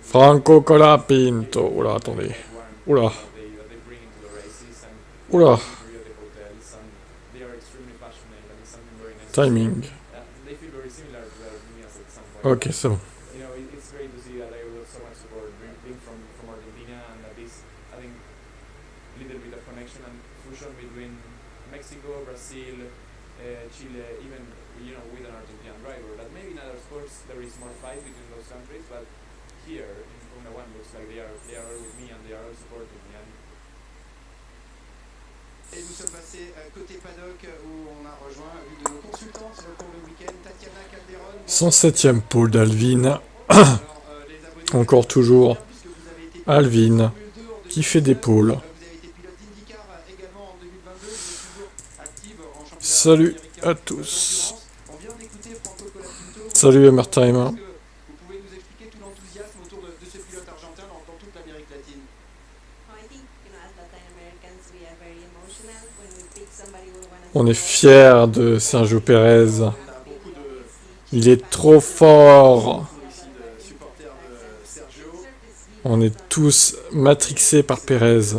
Franco Colapinto. Oula, attendez. Oula. Oula. Timing. Ok, c'est bon. Et nous sommes passés côté paddock où on a rejoint une de nos consultantes pour le week-end, Tatiana Calderon. 107ème pole d'Alvin. Encore toujours Alvin qui fait des pôles. Salut à tous. Salut Hammertime. Vous pouvez nous expliquer tout l'enthousiasme autour de ce pilote argentin dans toute l'Amérique latine? On est fiers de Sergio Pérez. Il est trop fort. On est tous matrixés par Pérez.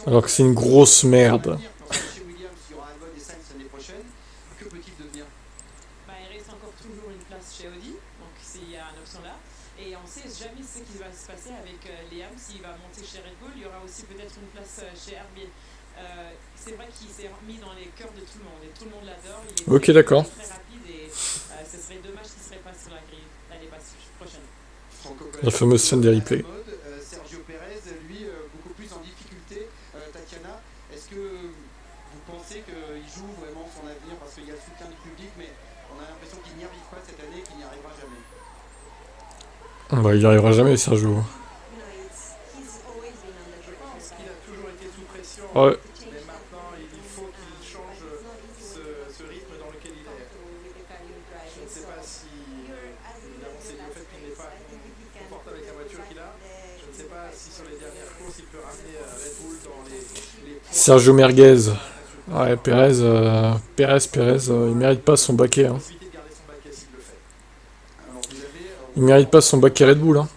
Alors que c'est une grosse merde. Il reste encore toujours une place chez Audi, donc s'il y a une option là. Et on ne sait jamais ce qui va se passer avec Liam, s'il va monter chez Red Bull. Il y aura aussi peut-être une place chez RB. C'est vrai qu'il s'est mis dans les cœurs de tout le monde et tout le monde l'adore. Il est Ok, d'accord. très rapide et ce serait dommage qu'il ne serait pas sur la grille l'année prochaine. La fameuse scène des replays. Sergio Pérez, lui, beaucoup plus en difficulté. Tatiana, est-ce que vous pensez qu'il joue vraiment son avenir parce qu'il y a le soutien du public, mais on a l'impression qu'il n'y arrive pas cette année et qu'il n'y arrivera jamais? Bah, il n'y arrivera jamais, Sergio. Je pense qu'il a toujours été sous pression, Ouais. mais maintenant il faut qu'il change ce rythme dans lequel il est. Je ne sais pas si c'est le fait qu'il n'est pas confortable avec la voiture qu'il a. Je ne sais pas si sur les dernières courses il peut ramener Red Bull dans les Sergio Merguez. Ouais, Pérez, il mérite pas son baquet. Hein. Il mérite pas son baquet Red Bull. Hein.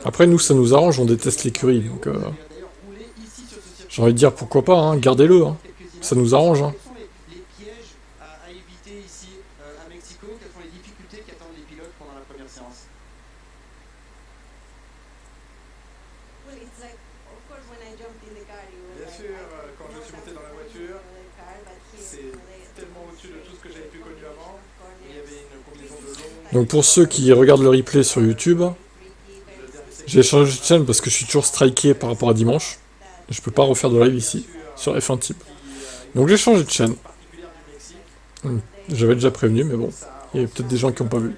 Après, nous, ça nous arrange, on déteste l'écurie. Donc, j'ai envie de dire pourquoi pas, hein, gardez-le. Hein. Ça nous arrange. Hein. les pièges à éviter ici à Mexico? Quelles sont les difficultés qui attendent les pilotes pendant la première séance? Bien sûr, quand je suis monté dans la voiture, c'est tellement au-dessus de tout ce que j'avais pu connu avant. Il y avait une combinaison de longs. Donc, pour ceux qui regardent le replay sur YouTube, j'ai changé de chaîne parce que je suis toujours striké par rapport à dimanche. Je peux pas refaire de live ici, sur F1 Type. Donc j'ai changé de chaîne. J'avais déjà prévenu, mais bon. Il y a peut-être des gens qui n'ont pas vu.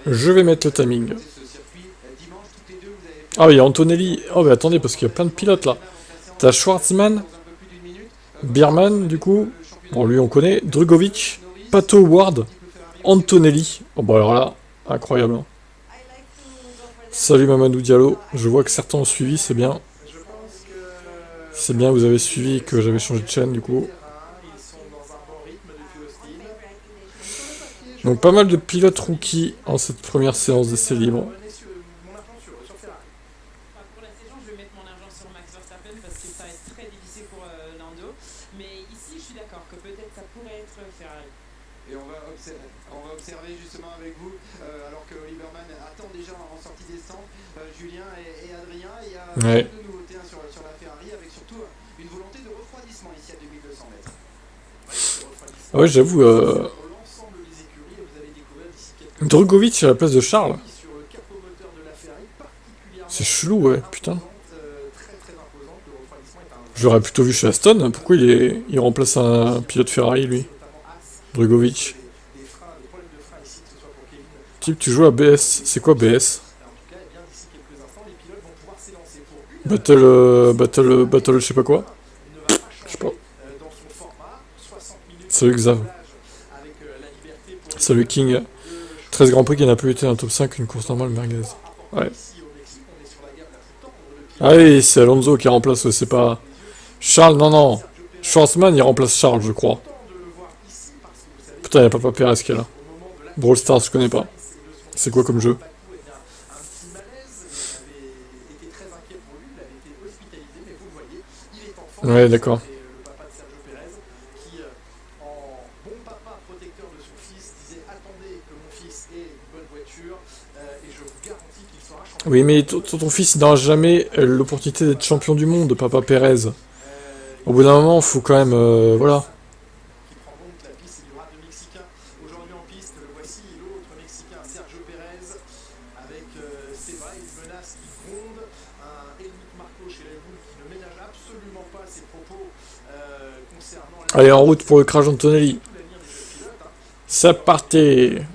Je vais mettre le timing. Ah oui, il y a Antonelli. Oh mais attendez, parce qu'il y a plein de pilotes là. T'as Schwartzman, Bierman du coup. Bon lui on connaît. Drugovic, Pato Ward, Antonelli. Oh bah alors là, incroyable. Hein. Salut Mamadou Diallo. Je vois que certains ont suivi, c'est bien. C'est bien, vous avez suivi que j'avais changé de chaîne du coup. Donc pas mal de pilotes rookies en cette première séance d'essai libre. Pour la saison, je vais mettre mon argent sur Max Verstappen parce que ça va être très difficile pour Lando. Mais ici, je suis d'accord que peut-être ça pourrait être Ferrari. Et on va observer justement avec vous, alors que Oliverman attend déjà en sortie descente, Julien et Adrien. Il y a deux nouveautés sur la Ferrari, avec surtout une volonté de refroidissement ici à 2200 mètres. Ah ouais, j'avoue. Drugovic à la place de Charles. C'est chelou, ouais, putain. J'aurais plutôt vu chez Aston. Pourquoi il remplace un pilote Ferrari, lui? Drugovic. Type, tu joues à BS. C'est quoi BS? Battle, je sais pas quoi. Je sais pas. Salut Xav. Salut King. 13 Grand Prix qui n'a plus été un top 5 une course normale merguez. Ouais. Ah oui, c'est Alonso qui remplace, c'est pas... Charles, non, non. Schwarzman, il remplace Charles, je crois. Putain, y'a Papa Perez qui est là. Brawl Stars, je connais pas. C'est quoi comme jeu? Ouais, d'accord. Oui, mais ton fils n'aura jamais l'opportunité d'être champion du monde, Papa Perez. Au bout d'un moment, faut quand même... voilà. Qui prend donc la piste. Il y aura deux Mexicains aujourd'hui en piste. Le voici, l'autre Mexicain, Sergio Pérez, avec Seba, une menace qui gronde. Un Helmut Marko chez Red Bull qui ne ménage absolument pas ses propos concernant... Allez, en route pour le crash Antonelli. C'est parti. Helmut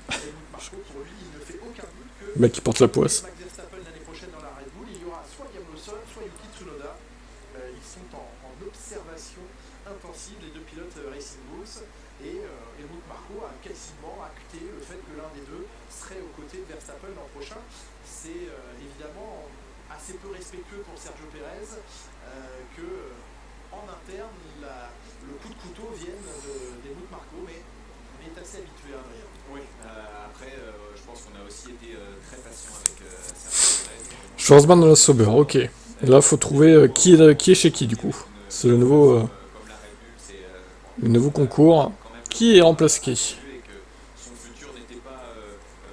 Marko, pour lui, il ne fait aucun doute que... Le mec qui porte la poisse. Max Verstappen l'année prochaine dans la Red Bull, il y aura soit Liam Lawson, soit Yuki Tsunoda. Ils sont en observation intensive, les deux pilotes Racing Bulls. Et Helmut Marko a quasiment acté le fait que l'un des deux serait aux côtés de Verstappen l'an prochain. C'est évidemment assez peu respectueux pour Sergio Pérez que en interne le coup de couteau vienne d'Helmut Marko, mais on est assez habitué à Adrien. Oui, après, je pense qu'on a aussi été très patient avec Sergio Pérez. Schwarzman de la Sauber, ok. Et là, faut trouver qui est chez qui, du coup. C'est le nouveau... Comme la Red Bull, c'est le nouveau concours. Qui est remplacé qui? et que son futur n'était pas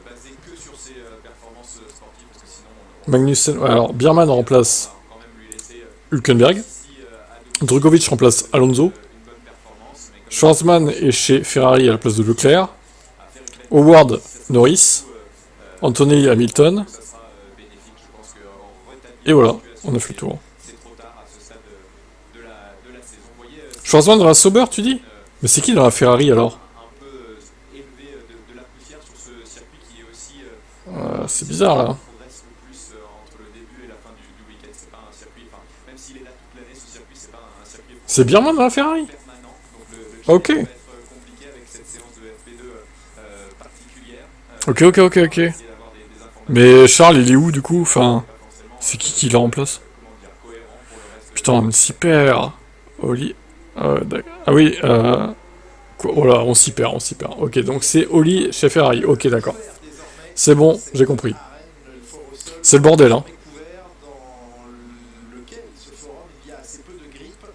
basé que sur ses performances sportives, parce que sinon on Magnussen... ouais, alors, Biermann remplace va quand même lui laisser Hülkenberg. si Drugovic remplace Alonso. une bonne performance, mais comme Schwarzman est chez Ferrari à la place de Leclerc. Howard, Norris. Antonelli, Hamilton. ça sera bénéfique, je pense qu'en rétablissant Et voilà, on a fait le tour. c'est trop tard à ce stade de la saison. Vous voyez, Schwarzman dans la Sauber, tu dis? Mais c'est qui dans la Ferrari, alors? un peu élevé de la poussière sur ce circuit qui est aussi C'est bizarre, là. progresse le plus entre le début et la fin du week-end. C'est pas un circuit, enfin, même s'il est là toute l'année, ce circuit, c'est pas un circuit C'est Biermann dans la Ferrari? permanent. Donc le Ok. challenge va être compliqué avec cette séance de FP2 particulière. Ok, ok, ok, ok. Essayer d'avoir des informations Mais Charles, il est où, du coup? Enfin, pas forcément c'est qui le remplace? comment dire, cohérents pour le reste. Putain, on s'y perd. Oli... ah oui, quoi, oh là, on s'y perd, on s'y perd. Ok, donc c'est Oli chez Ferrari. Ok, d'accord. C'est bon, j'ai compris. C'est le bordel, hein. Couvert dans lequel ce forum il y a assez peu de grippe.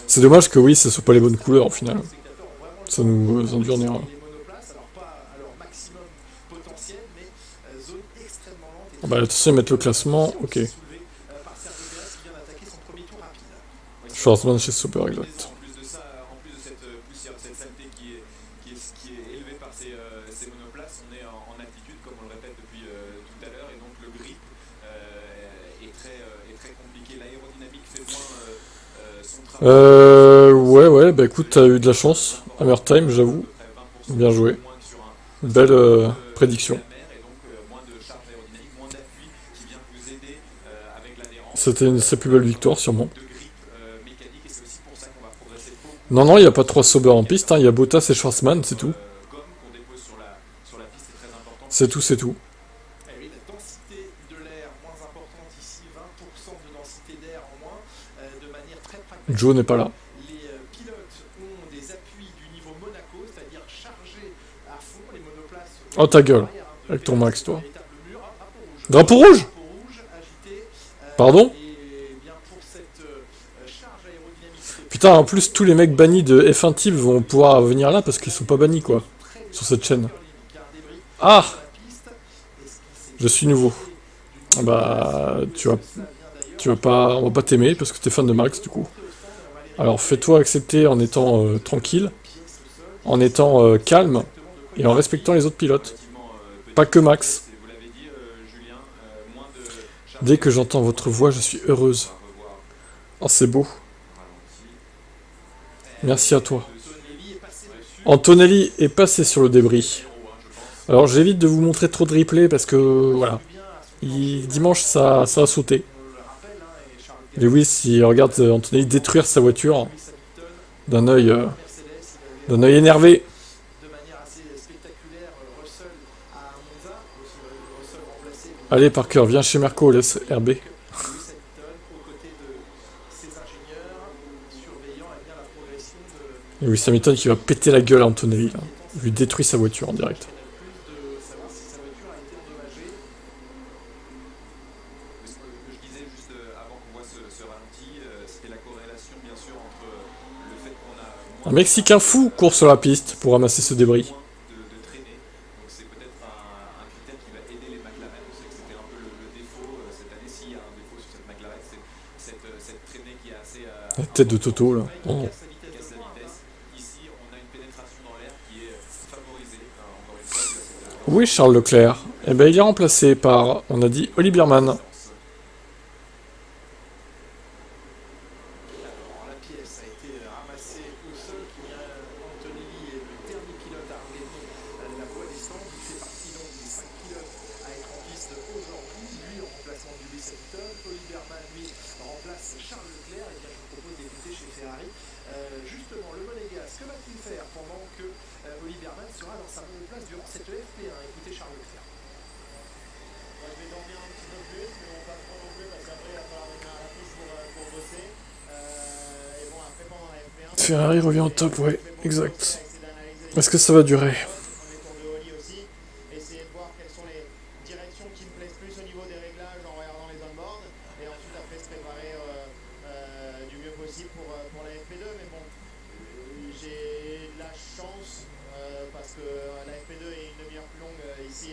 C'est dommage que oui, ce soit pas les bonnes couleurs, au final. Les spectateurs ont vraiment Ça nous dure rien. les monoplaces, alors pas à leur maximum potentiel, mais zone extrêmement lente et Bah, attention à mettre le classement, ok. soulevée par Sergio Pérez qui vient d'attaquer son premier tour rapide. Schwarzman chez Super, exact. En plus de ça, en plus de cette poussière, de cette saleté qui est élevée par ces monoplaces, on est en altitude, comme on le répète depuis tout à l'heure, et donc le grip est très compliqué. L'aérodynamique fait moins son travail. Ouais, bah écoute, t'as eu de la chance. Hammer Time, j'avoue. Bien joué. Moins que sur un Belle prédiction. la mer, et donc moins de charge aérodynamique, moins d'appui qui vient vous aider avec l'adhérence C'était une de ses plus belles victoires, sûrement. de grip mécanique, et c'est aussi pour ça qu'on va progresser beaucoup. Non, non, il n'y a pas trois Sauber en piste, hein. Il y a Bottas et Schwarzman, c'est tout. Gomme qu'on dépose sur la piste est très importante. C'est tout, c'est tout. Eh oui, la densité de l'air moins importante ici, 20% de densité d'air en moins, de manière très pragmatique. Joe n'est pas là. Les pilotes ont des appuis du niveau Monaco, c'est-à-dire chargés à fond les monoplaces. Oh, ta gueule. Arrière, hein, Avec ton max, toi. véritable mur, hein, Drapeau rouge? drapeau rouge agité. Pardon? Et bien pour cette charge aérodynamique. Putain, en plus, tous les mecs bannis de F1 Team vont pouvoir venir là parce qu'ils sont pas bannis, quoi. Sur cette chaîne. Ah! Je suis nouveau. Bah, tu vas pas... On va pas t'aimer parce que t'es fan de Max, du coup. Alors, fais-toi accepter en étant tranquille, en étant calme, et en respectant les autres pilotes. Pas que Max. Vous l'avez dit, Julien, moins de charge Dès que j'entends votre voix, je suis heureuse. Oh, c'est beau. Merci à toi. Antonelli est passé sur le débris. Alors, j'évite de vous montrer trop de replay parce que, voilà. Dimanche, ça a sauté. Lewis, il regarde Antonelli détruire sa voiture d'un œil énervé. De manière assez spectaculaire. Allez Parker, viens chez Merco, laisse RB. Lewis Hamilton, aux côtés de ses ingénieurs, surveillant eh bien, la progression de Lewis Hamilton qui va péter la gueule à Antonelli, là. Il lui détruit sa voiture en direct. de savoir si sa voiture a été endommagée. Ce que je disais juste avant qu'on voit ce ralenti, c'était la corrélation bien sûr entre le fait qu'on a Un Mexicain fou court sur la piste pour ramasser ce débris. de traîner. Donc c'est peut-être un critère qui va aider les McLaren. On sait que c'était un peu le défaut cette année. S'il y a un défaut sur cette McLaren, c'est cette traînée qui est assez La tête de Toto, là. Oh. casse la vitesse. Ici, on a une pénétration dans l'air qui est favorisée. Encore une fois, Où est Charles Leclerc? Eh ben il est remplacé par, on a dit, Oli Bierman. Alors, la pièce a été ramassée au sol. Antonelli est le dernier pilote à relever la voie des stands. Il fait partie donc des 5 pilotes à être en piste aujourd'hui. Lui en remplacement de Lewis Hamilton. Oli Bierman, lui, remplace Charles Leclerc. Et bien, je vous propose d'écouter chez Ferrari justement le monégasque. Que va-t-il faire pendant que Oli Bierman sera dans sa monoplace durant cette FP1? Écoutez Charles Leclerc. Je vais dormir un petit peu plus, mais on va trop non plus parce qu'après il va falloir venir à la piste pour bosser. Et bon, après pendant la FP1, Ferrari revient au top, ouais, exact. essayer d'analyser Est-ce que ça va durer? les premiers tours de Oli aussi, essayer de voir quelles sont les directions qui me plaisent plus au niveau des réglages en regardant les on-board, et ensuite après se préparer du mieux possible pour la FP2. Mais bon, j'ai de la chance parce que la FP2 est une demi-heure plus longue ici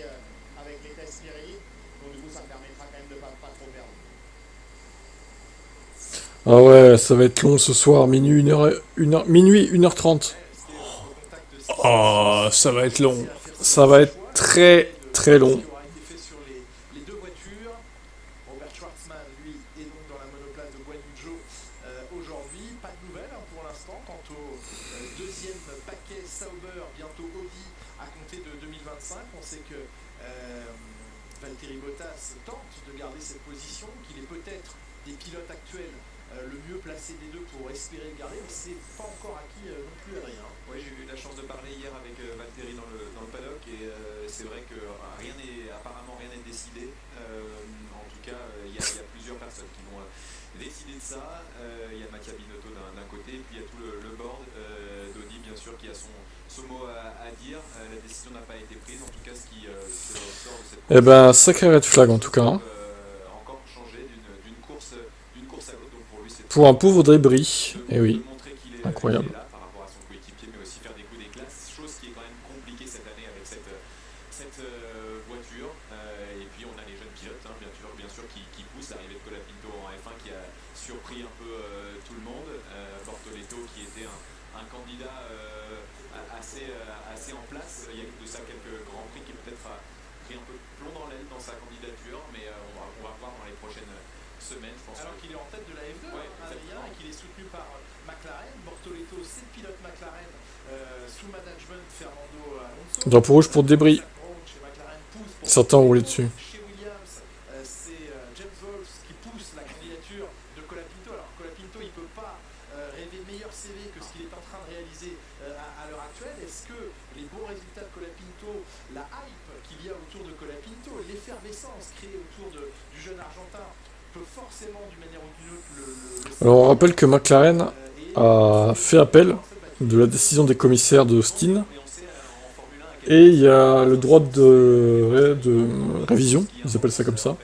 avec les tests Pirelli. Donc du coup, ça me permettra quand même de pas trop perdre. Ah ouais, ça va être long ce soir, minuit, 1h30. Ah, ça va être long. Ça va être très très long. Qui aura été fait sur les deux voitures. Robert Schwartzman, lui, est donc dans la monoplace de Guan Yu Zhou aujourd'hui. Pas de nouvelles pour l'instant quant au deuxième paquet Sauber, bientôt Audi, à compter de 2025. On sait que Valtteri Bottas tente de garder cette position, qu'il est peut-être des pilotes actuels le mieux placé des deux pour espérer le garder, mais c'est pas encore acquis non plus, Adrien. Oui, j'ai eu la chance de parler hier avec Valtteri dans le paddock et c'est vrai que apparemment rien n'est décidé. En tout cas, il y a plusieurs personnes qui vont décider de ça. Il y a Mattia Binotto d'un côté, puis il y a tout le board d'Audi bien sûr qui a son mot à dire. La décision n'a pas été prise, en tout cas ce qui ressort de cette Eh ben, sacré red flag en tout cas. Hein. encore changé d'une course à l'autre. Donc pour lui, c'est Pour un pauvre débris. Eh oui, montrer qu'il est incroyable. là par rapport à son coéquipier, mais aussi faire des coups d'éclat, chose qui est quand même compliquée cette année avec cette voiture. Et puis on a les jeunes pilotes, hein, bien sûr qui poussent. L'arrivée de Colapinto en F1 qui a surpris un peu tout le monde. Bortoletto qui était un candidat assez en place. Il y a de ça quelques grands prix qui peut-être a pris un peu de plomb dans l'aile dans sa candidature, mais on va voir dans les prochaines semaine, je pense. Alors qu'il est en tête de la F2, Ouais, Adrien, et qu'il est soutenu par McLaren. Bortoletto, c'est le pilote McLaren sous management Fernando Alonso. Drapeau rouge pour débris. Chez McLaren pousse pour Certains ont roulé dessus. Chez Williams, c'est James Wolfe qui pousse la candidature de Colapinto. Alors Colapinto, il ne peut pas rêver meilleur CV que ce qu'il est en train de réaliser à l'heure actuelle. Est-ce que les bons résultats de Colapinto, la hype qu'il y a autour de Colapinto, l'effervescence créée autour du jeune Argentin peut forcément d'une manière ou d'une autre Alors on rappelle que McLaren a fait appel de la décision des commissaires de Austin. Et il y a le droit de révision, ils appellent ça comme ça,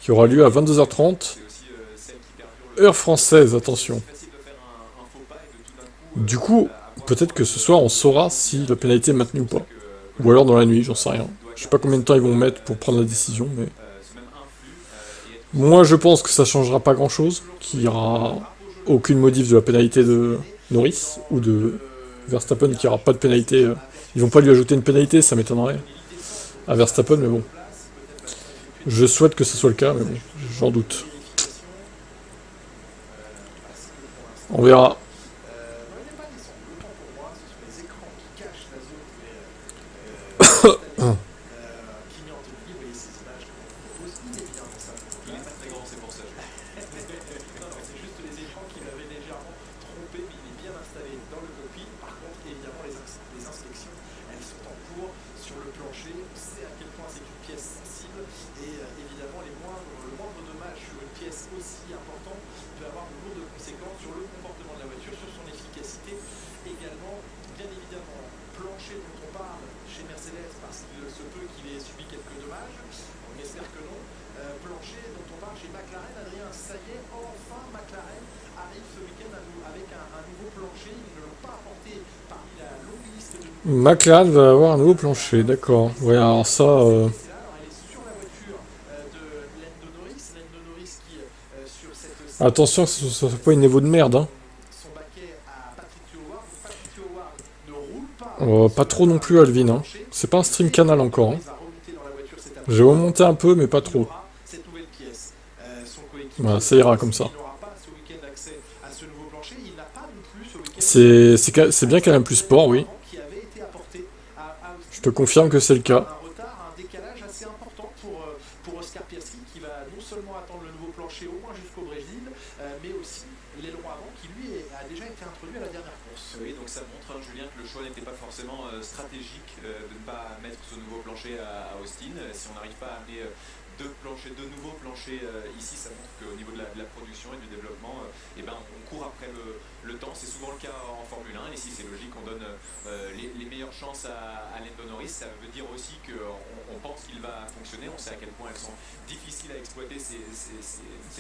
qui aura lieu à 22h30, heure française, attention. Du coup, peut-être que ce soir on saura si la pénalité est maintenue ou pas. Ou alors dans la nuit, j'en sais rien. Je sais pas combien de temps ils vont mettre pour prendre la décision, mais... Moi je pense que ça changera pas grand chose, qu'il y aura aucune modif de la pénalité de Norris, ou de Verstappen, qu'il n'y aura pas de pénalité. Ils vont pas lui ajouter une pénalité, ça m'étonnerait, à Verstappen, mais bon. Je souhaite que ce soit le cas, mais bon, j'en doute. On verra. sur le plancher, on sait à quel point c'est une pièce sensible et chez Mercedes parce qu'il se peut qu'il ait subi quelques dommages. On espère que non. Plancher dont on parle chez McLaren, Adrien, ça y est, enfin McLaren arrive ce week-end avec un nouveau plancher. Ils ne l'ont pas apporté parmi la longue liste de McLaren va avoir un nouveau plancher, d'accord. Ouais, alors ça... alors elle est sur la voiture de Lando Norris. Lando Norris qui sur cette Attention que ce soit pas une Evo de merde, hein. son baquet à Patrick Stewart. Patrick Stewart ne roule pas. Pas trop non plus, Alvin, hein. C'est pas un stream canal encore, hein. Il va remonter dans la voiture cet après-midi. J'ai remonté un peu, mais pas trop. Cette nouvelle pièce, son coéquipier. Voilà, ça ira comme ça. Il n'aura pas ce week-end accès à ce nouveau plancher. Il n'a pas non plus ce week-end. C'est bien quand même plus sport, oui. Qui avait été apporté à Je te confirme que c'est le cas. un retard, un décalage assez important pour Oscar Piastri qui va non seulement attendre le nouveau plancher au moins jusqu'au Brésil, mais aussi l'aileron avant qui lui a déjà été introduit à la dernière course. Oui, donc ça montre, hein, Julien, que le choix n'était pas forcément stratégique de ne pas mettre ce nouveau plancher à Austin. Si on n'arrive pas à amener deux nouveaux planchers ici, ça montre qu'au niveau de la production et du développement, on court après le temps. C'est souvent le cas en Formule 1. Et si c'est logique, on donne les meilleures chances à Lando Norris. Ça veut dire aussi qu'on pense qu'il va fonctionner. On sait à quel point elles sont difficiles à exploiter ces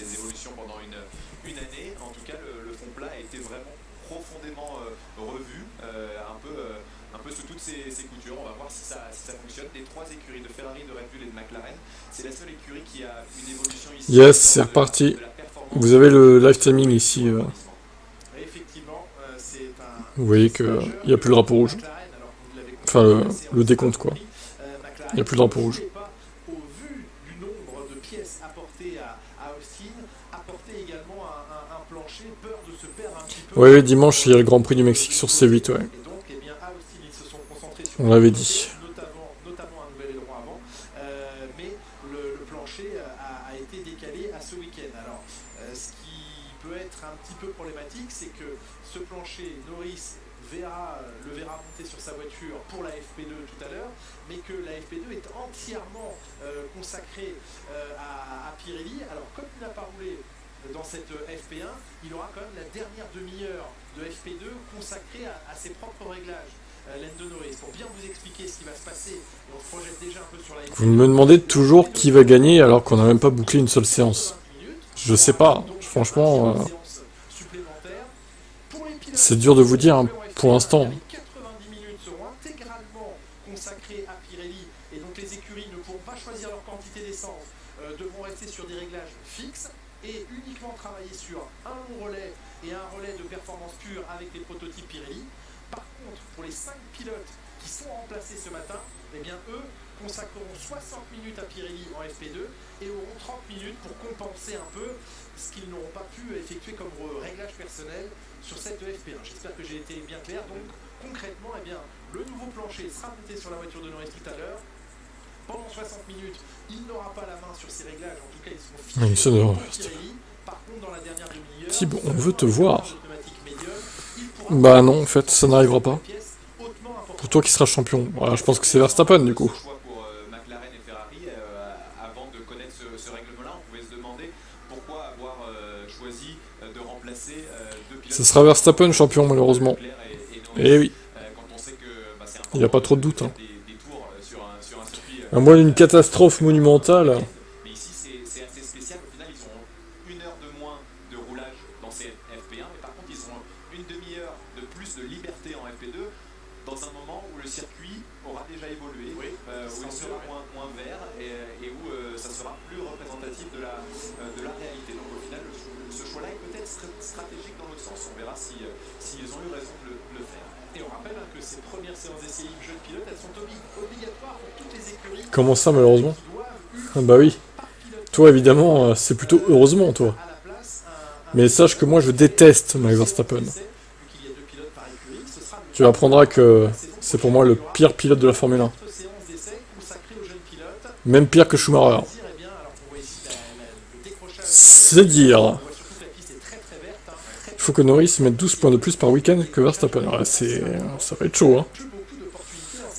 évolutions pendant une année. En tout cas, le fond plat a été vraiment profondément revu, un peu sous toutes ses coutures. On va voir si ça fonctionne. Des trois écuries de Ferrari, de Red Bull et de McLaren, c'est la seule écurie qui a une évolution ici. Yes, c'est reparti. Vous avez le live timing ici. Effectivement, c'est un. Vous voyez qu'il n'y a plus le drapeau rouge. Enfin, le décompte, quoi. Il n'y a plus le drapeau rouge. Au vu du nombre de pièces apportées à Austin, apporter également un plancher, peur de se perdre un petit peu. Oui, dimanche, il y a le Grand Prix du Mexique sur C8, ouais. Et donc, à Austin, ils se sont concentrés sur On l'avait dit. notamment un nouvel aileron avant, mais le plancher a été décalé à ce week-end. Alors, ce qui peut être un petit peu problématique, c'est que ce plancher, Norris le verra monter sur sa voiture pour la FP2 tout à l'heure, mais que la FP2 est entièrement consacrée à Pirelli. Alors, comme il n'a pas roulé dans cette FP1, il aura quand même la dernière demi-heure de FP2 consacrée à ses propres réglages. Lando Norris, pour bien vous expliquer ce qui va se passer, et on se projette déjà un peu sur la FP2. Vous me demandez toujours qui va gagner alors qu'on n'a même pas bouclé une seule séance. Je sais pas, franchement, c'est dur de vous dire hein, pour l'instant. 90 minutes seront intégralement consacrées à Pirelli, et donc les écuries ne pourront pas choisir leur quantité d'essence, devront rester sur des réglages fixes et uniquement travailler sur un long relais et un relais de performance pure avec les prototypes Pirelli. Par contre, pour les 5 pilotes qui sont remplacés ce matin, eh bien eux consacreront 60 minutes à Pirelli en FP2 et auront 30 minutes pour compenser un peu ce qu'ils n'auront pas pu effectuer comme réglage personnel sur cette FP1. J'espère que j'ai été bien clair. Donc concrètement, eh bien, le nouveau plancher sera monté sur la voiture de Norris tout à l'heure. Pendant 60 minutes, il n'aura pas la main sur ses réglages. En tout cas, ils seront fichés pour Pirelli. Par contre, dans la dernière demi-heure, Thibaut, on veut te voir. Bah non, en fait, ça n'arrivera pas. Pour toi qui seras champion. Voilà, je pense que c'est Verstappen du coup. Choix pour McLaren et Ferrari. Avant de connaître ce règlement-là, on pouvait se demander pourquoi avoir choisi de remplacer deux pilotes. Ce sera Verstappen champion malheureusement. Et oui. Il n'y a pas trop de doute. Hein. À moins d'une catastrophe monumentale. Mais ici, c'est assez spécial. Au final, ils ont une heure de moins de roulage dans ces FP1, mais par contre, ils ont une demi-heure de plus de liberté en FP2, dans un moment où le circuit aura déjà évolué, où il sera moins vert et où ça sera plus représentatif de la réalité. Donc au final, ce choix-là est peut-être stratégique dans l'autre sens. On verra s'ils ont eu raison de le faire. Et on rappelle que ces premières séances d'essai libres jeunes pilotes, elles sont obligatoires pour toutes les écuries. Comment ça malheureusement? Bah oui. Toi évidemment, c'est plutôt heureusement toi. Mais sache que moi je déteste Max Verstappen. Tu apprendras que c'est pour moi le pire pilote de la Formule 1. Même pire que Schumacher. C'est dire. Il faut que Norris mette 12 points de plus par week-end que Verstappen. Ouais, ça va être chaud. Hein.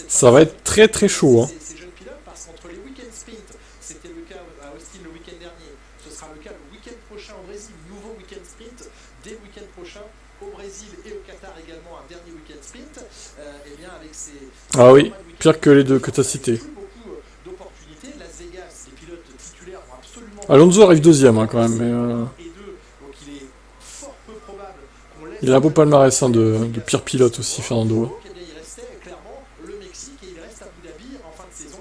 Ça va être très très chaud. Hein. Ces jeunes pilotes, parce qu'entre les week-end sprints, c'était le cas à Austin le week-end dernier, ce sera le cas le week-end prochain au Brésil, nouveau week-end sprint, dès le week-end prochain au Brésil et au Qatar également un dernier week-end sprint, et bien avec ces... Ah oui, Pire que les deux que tu as cités. Plus beaucoup d'opportunités. Las Vegas, les pilotes titulaires vont absolument... Alonso arrive deuxième quand même, mais Et deux, donc il est fort peu probable qu'on laisse... il a un beau palmarès hein, de pire pilote aussi, Fernando. Eh bien, il restait clairement le Mexique et il reste Abu Dhabi en fin de saison.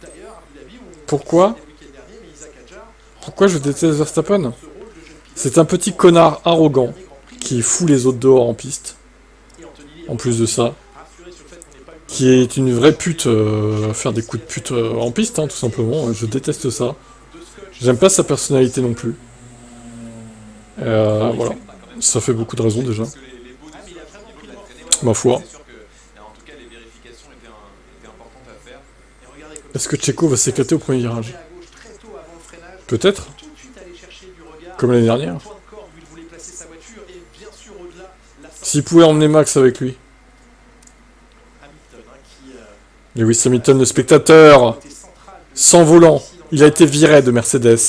D'ailleurs, Abu Dhabi où on... Pourquoi le week-end dernier, mais Isaac Hadjar Pourquoi je déteste Verstappen? ce rôle de jeune pilote. C'est un petit connard arrogant qui fout les autres dehors en piste, Et Antonelli en plus de ça. rassuré sur le fait qu'on n'ait pas eu Qui est une vraie pute, faire des coups de pute en piste, hein, tout simplement. Je déteste ça. de scotch. J'aime pas sa personnalité non plus. Voilà. Ça fait beaucoup de raisons déjà. Parce que les beaux Ah, mais il a vraiment pris le morceau. Ma foi. C'est sûr que, en tout cas, les vérifications étaient importantes à faire. Et regardez comme Est-ce que Checo va s'éclater au premier virage? à gauche très tôt avant le freinage. Peut-être. Tout de suite aller chercher du regard. Comme l'année dernière. Point de corde où il voulait placer sa voiture et bien sûr au-delà la sortie S'il pouvait emmener Max avec lui. Hamilton hein, qui Lewis Hamilton, le spectateur, était central de sans volant. Il a été viré de Mercedes.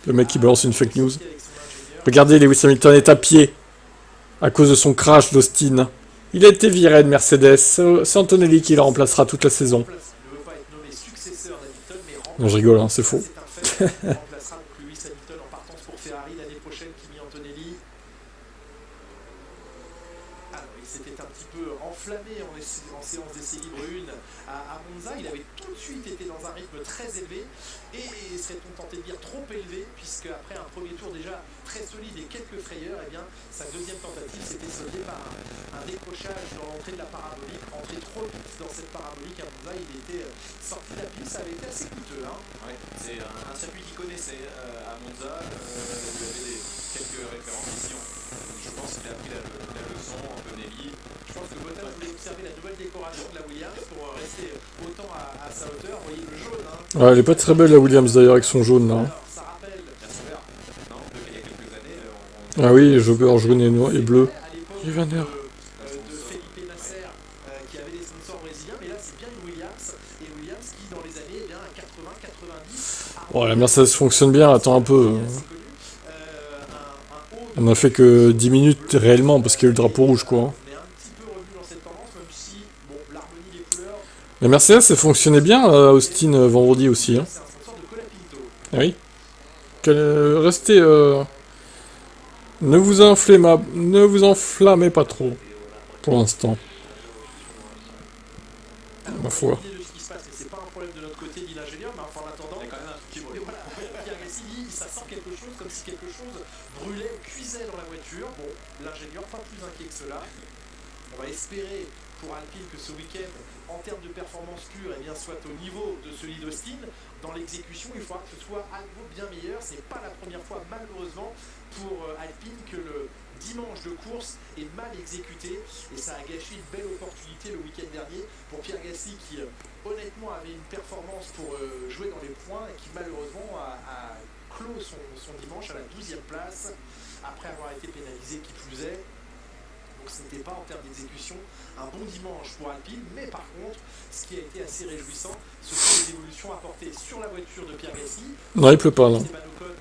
Le mec qui balance une fake news. avec son ingénieur. Regardez, Lewis Hamilton est à pied. À cause de son crash d'Austin. Il a été viré de Mercedes. C'est Antonelli qui le remplacera toute la saison. Ne veut pas être nommé successeur d'Hamilton, mais Non, je rigole, hein, c'est faux. c'est un fait. Il remplacera donc Lewis Hamilton en partance pour Ferrari l'année prochaine, Kimi Antonelli. Alors, il s'était un petit peu enflammé en séance d'essai libre 1 à Monza. Il avait tout de suite été dans un rythme très élevé et serait-on tenté de dire trop élevé, puisque après un premier tour déjà très solide et quelques frayeurs, eh bien, sa deuxième tentative s'était soldée par un décrochage dans l'entrée de la parabolique. Rentré trop vite dans cette parabolique à Monza, il était sorti de la piste, ça avait été assez coûteux. Hein. Ouais, c'est un circuit qu'il connaissait à Monza. Il y avait quelques références ici. Je pense qu'il a pris la leçon, Antonelli. Je pense que Bottas voulait observer la nouvelle décoration de la Williams pour rester autant à sa hauteur. Vous voyez le jaune. Hein. Ouais, elle est pas très belle la Williams d'ailleurs avec son jaune là. Alors, ça rappelle La Sauber, non, il y a quelques années, Ah oui, jogger jaune et noir et bleu. à l'époque Il va nerf. de Felipe Nasser qui avait des sponsors brésiliens, mais là c'est bien une Williams, et Williams qui dans les années eh bien, 80-90 Bon, la Mercedes fonctionne bien, attends un peu. assez connu, un haut On a fait que 10 minutes réellement parce qu'il y a eu le drapeau rouge quoi. on est un petit peu revenu dans cette tendance, même si bon, l'harmonie des couleurs, La Mercedes elle fonctionnait bien à Austin vendredi aussi. Hein. c'est un sponsor de Colapinto. Ah oui. Restez. Ne vous enflammez pas trop. Pour l'instant. Ma foi. Idée de ce qui se passe, mais c'est pas un problème de notre côté, dit l'ingénieur, mais enfin, en attendant, il y a quand même un tout petit et bruit. voilà, Pierre Gasly dit, ça sent quelque chose, comme si quelque chose brûlait, cuisait dans la voiture. Bon, l'ingénieur, pas plus inquiet que cela. On va espérer pour Alpine que ce week-end, en termes de performance pure, eh bien, soit au niveau de celui d'Austin. Dans l'exécution, il faudra que ce soit à nouveau bien meilleur. C'est pas la première fois, malheureusement, pour Alpine que le dimanche de course est mal exécuté et ça a gâché une belle opportunité le week-end dernier pour Pierre Gasly qui honnêtement avait une performance pour jouer dans les points et qui malheureusement a clos son dimanche à la 12e place après avoir été pénalisé qui plus est. Donc ce n'était pas en termes d'exécution un bon dimanche pour Alpine, mais par contre ce qui a été assez réjouissant ce sont les évolutions apportées sur la voiture de Pierre Gasly. Non, il pleut pas, non. Esteban Ocon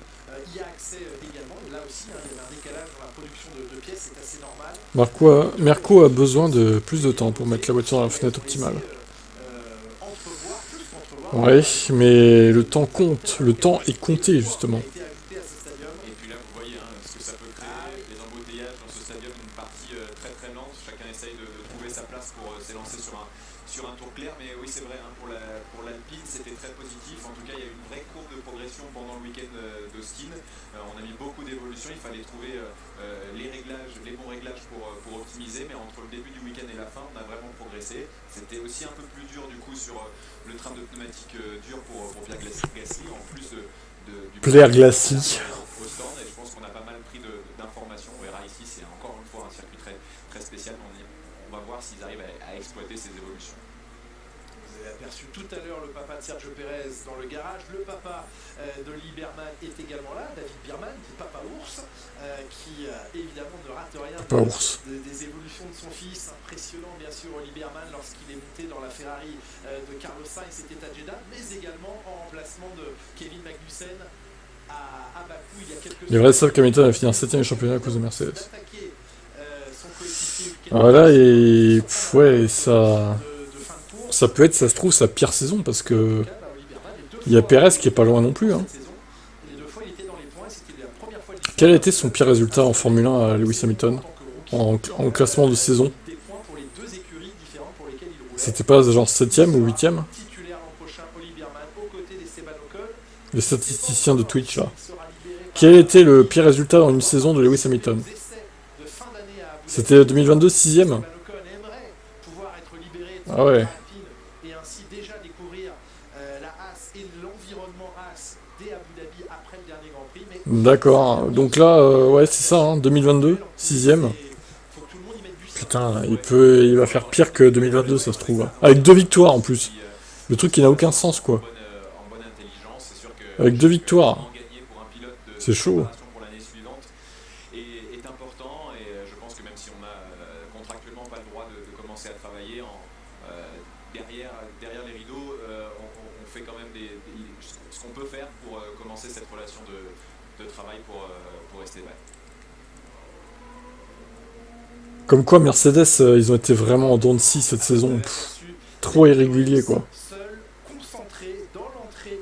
y a accès également, là aussi il y avait un décalage dans la production de pièces, c'est assez normal. Merco a besoin de plus de temps pour mettre la voiture dans la fenêtre optimale. Entrevoir, plus qu'entrevoir, Ouais, mais le temps compte. Le temps est compté justement. a été ajouté à ce stadium. Et puis là, vous voyez ce que ça peut créer, les embouteillages dans ce stadium, une partie très très lente. Chacun essaye de trouver sa place pour s'élancer sur un tour clair. Mais oui, c'est vrai, pour l'Alpine, c'était très positif. En tout cas, il y a eu une vraie courbe de progression pendant le week-end d'Austin. On a mis beaucoup d'évolutions. Il fallait trouver les bons réglages pour optimiser. Mais entre le début du week-end et la fin, on a vraiment progressé. C'était aussi un peu plus dur du coup sur le train de pneumatique dur pour Pierre Gasly, en plus du Pierre Gasly. au stand, et je pense qu'on a pas mal pris d'informations. On verra ici, c'est encore une fois un circuit très, très spécial. On va voir s'ils arrivent à exploiter ces évolutions. Vous avez aperçu tout à l'heure le papa de Sergio Pérez dans le garage. Le papa de Lieberman est également là, David Bierman, dit papa ours, qui évidemment ne rate rien Papa ours. des évolutions de son fils. Impressionnant bien sûr Lieberman lorsqu'il est monté dans la Ferrari de Carlos Sainz, c'était à Jeddah, mais également en remplacement de Kevin Magnussen à Bakou il y a quelques Les vrais savent qu'Hamilton a fini en 7ème championnat à cause de Mercedes. d'attaquer son coéquipier Voilà, et ouais, ça. de fin de course. Ça peut être, ça se trouve, sa pire saison, parce que Bah, Oli Berman est deux il y a fois Perez qui est pas loin non plus. Hein. cette saison. Les deux fois, il était dans les points. C'était la première fois de l'histoire. Quel a été son pire résultat en Formule 1 à Lewis Hamilton en classement de saison? Des points pour les deux écuries différentes pour lesquelles il roulait. C'était pas genre 7ème ou 8ème? Titulaire l'an prochain, Oli Berman aux côtés d'Esteban Ocon. Les statisticiens de Twitch là. Il sera libéré par Quel était le pire résultat dans une saison de Lewis Hamilton? les essais de fin d'année à Abu Dhabi. C'était 2022, 6ème. Esteban Ocon aimerait pouvoir être libéré de Ah ouais. Alpine et ainsi déjà découvrir la Haas et l'environnement Haas dès Abu Dhabi après le dernier Grand Prix. Mais D'accord. Donc là, ouais, c'est ça, hein, 2022, 6ème. faut que tout le monde y mette du sien. Putain, il va faire pire que 2022, ça se trouve. Avec 2 victoires en plus. Le truc qui n'a aucun sens, quoi. En bonne intelligence, c'est sûr que Avec 2 victoires. gagner pour un pilote de C'est chaud. préparation pour l'année suivante est important et je pense que même si on a contractuellement pas le droit de commencer à travailler derrière les rideaux, on fait quand même ce qu'on peut faire pour commencer cette relation de travail pour Esteban. Comme quoi, Mercedes, ils ont été vraiment en dents de scie cette saison. Pff, trop irrégulier, quoi. Seul, concentré dans l'entrée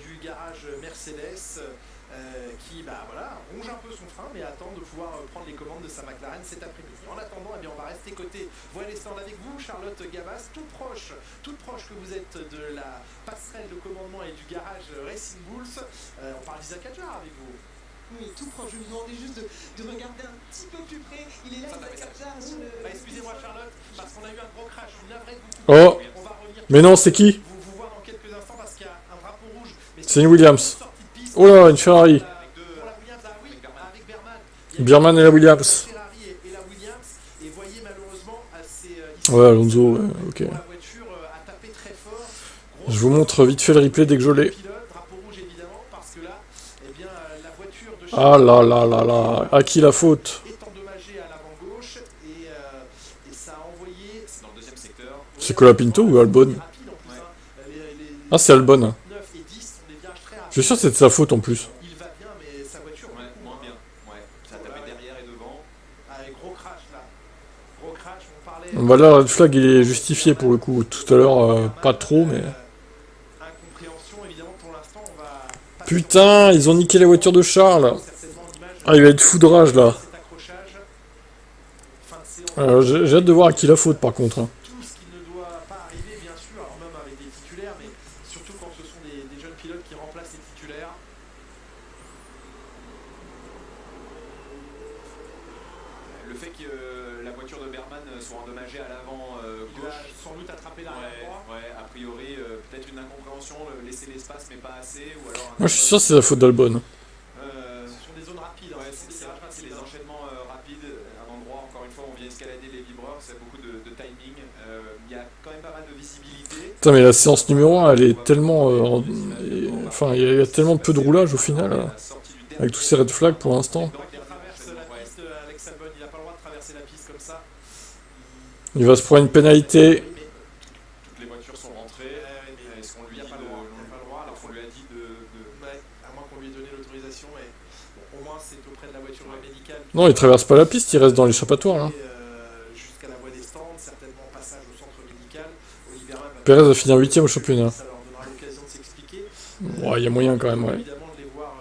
du garage Mercedes, qui voilà, ronge un peu son frein, mais attend de pouvoir prendre les commandes de sa McLaren cet après-midi. En attendant, eh bien, on va rester côté voile et stand avec vous, Charlotte Gabas, toute proche que vous êtes de la passerelle de commandement et du garage Racing Bulls. On parle d'Isaac Hadjar avec vous. Oui, tout proche. Je lui demandais juste de regarder un petit peu plus près. Il est là, Isaac Hadjar, sur le. Excusez-moi Charlotte, parce qu'on a eu un gros crash. Je suis navré de vous Oh, couper. On va revenir. mais non, c'est qui? Vous voir dans quelques instants parce qu'il y a un drapeau rouge. Mais C'est une Williams. sortie de piste. Oh là, une Ferrari. Pour la Williams, ah oui, avec Berman. Birman et la Williams. La Ferrari et la Williams. Et voyez malheureusement, c'est Ouais, Alonso, ouais, ok. la voiture a tapé très fort. Je vous montre vite fait le replay dès que je l'ai. Pilote, drapeau rouge évidemment, parce que là, eh bien, la voiture de Ah là là là là. À qui la faute? est endommagée à l'avant gauche et ça a envoyé. C'est dans le deuxième secteur. C'est Colapinto ou Albon? Rapide en plus, Ouais. hein. Les Ah, c'est Albon. 9 et 10 sont des virages très rapides. Je suis sûr que c'est de sa faute en plus. Il va bien, mais sa voiture, Ouais, moins bien. Ouais, ça a tapé derrière et devant. avec gros crash là. Gros crash, on parlait. Bah là, le red flag il est justifié pour le coup. Tout à l'heure, pas trop, mais. Incompréhension, évidemment, pour l'instant, on va. Putain, ils ont niqué la voiture de Charles. Certainement l'image Ah, il va être fou de rage là. de cet accrochage. Fin de séance. J'ai hâte de voir à qui la faute par contre. Hein. Tout ce qui ne doit pas arriver, bien sûr, alors même avec des titulaires, mais surtout quand ce sont des jeunes pilotes qui remplacent les titulaires. Le fait que la voiture de Berman soit endommagée à l'avant Il va gauche. sans doute attraper Ouais, l'arrière droit. ouais, a priori, peut-être une incompréhension, laisser l'espace mais pas assez, ou alors... Moi je suis sûr que c'est la faute d'Albon. Ce sont des zones rapides. hein, Ouais, ce sont des c'est virages c'est rapides, les hein. enchaînements rapides, un endroit, encore une fois, où on vient escalader les vibreurs, c'est beaucoup de timing, il y a quand même pas mal de visibilité. Putain, mais la séance numéro 1 elle est tellement. Enfin, il y a tellement peu de roulage au final. Avec tous ces red flags pour l'instant. Donc il traverse la piste, Alex Albon, il n'a pas le droit de traverser la piste comme ça. Il va se prendre une pénalité. Oui, mais Toutes les voitures sont rentrées, est-ce qu'on lui il n'y a dit pas le droit, il n'y a pas le droit. alors qu'on lui a dit de... Ouais, à moins qu'on lui ait donné l'autorisation, mais bon, au moins c'est auprès de la voiture médicale. Non, il traverse pas la piste, il reste dans l'échappatoire là. Jusqu'à la voie des stands, certainement passage au centre médical. Oliver va Perez va finir 8ème au championnat. ça leur donnera l'occasion de s'expliquer. Ouais, il y a moyen quand même, ouais. Évidemment de les voir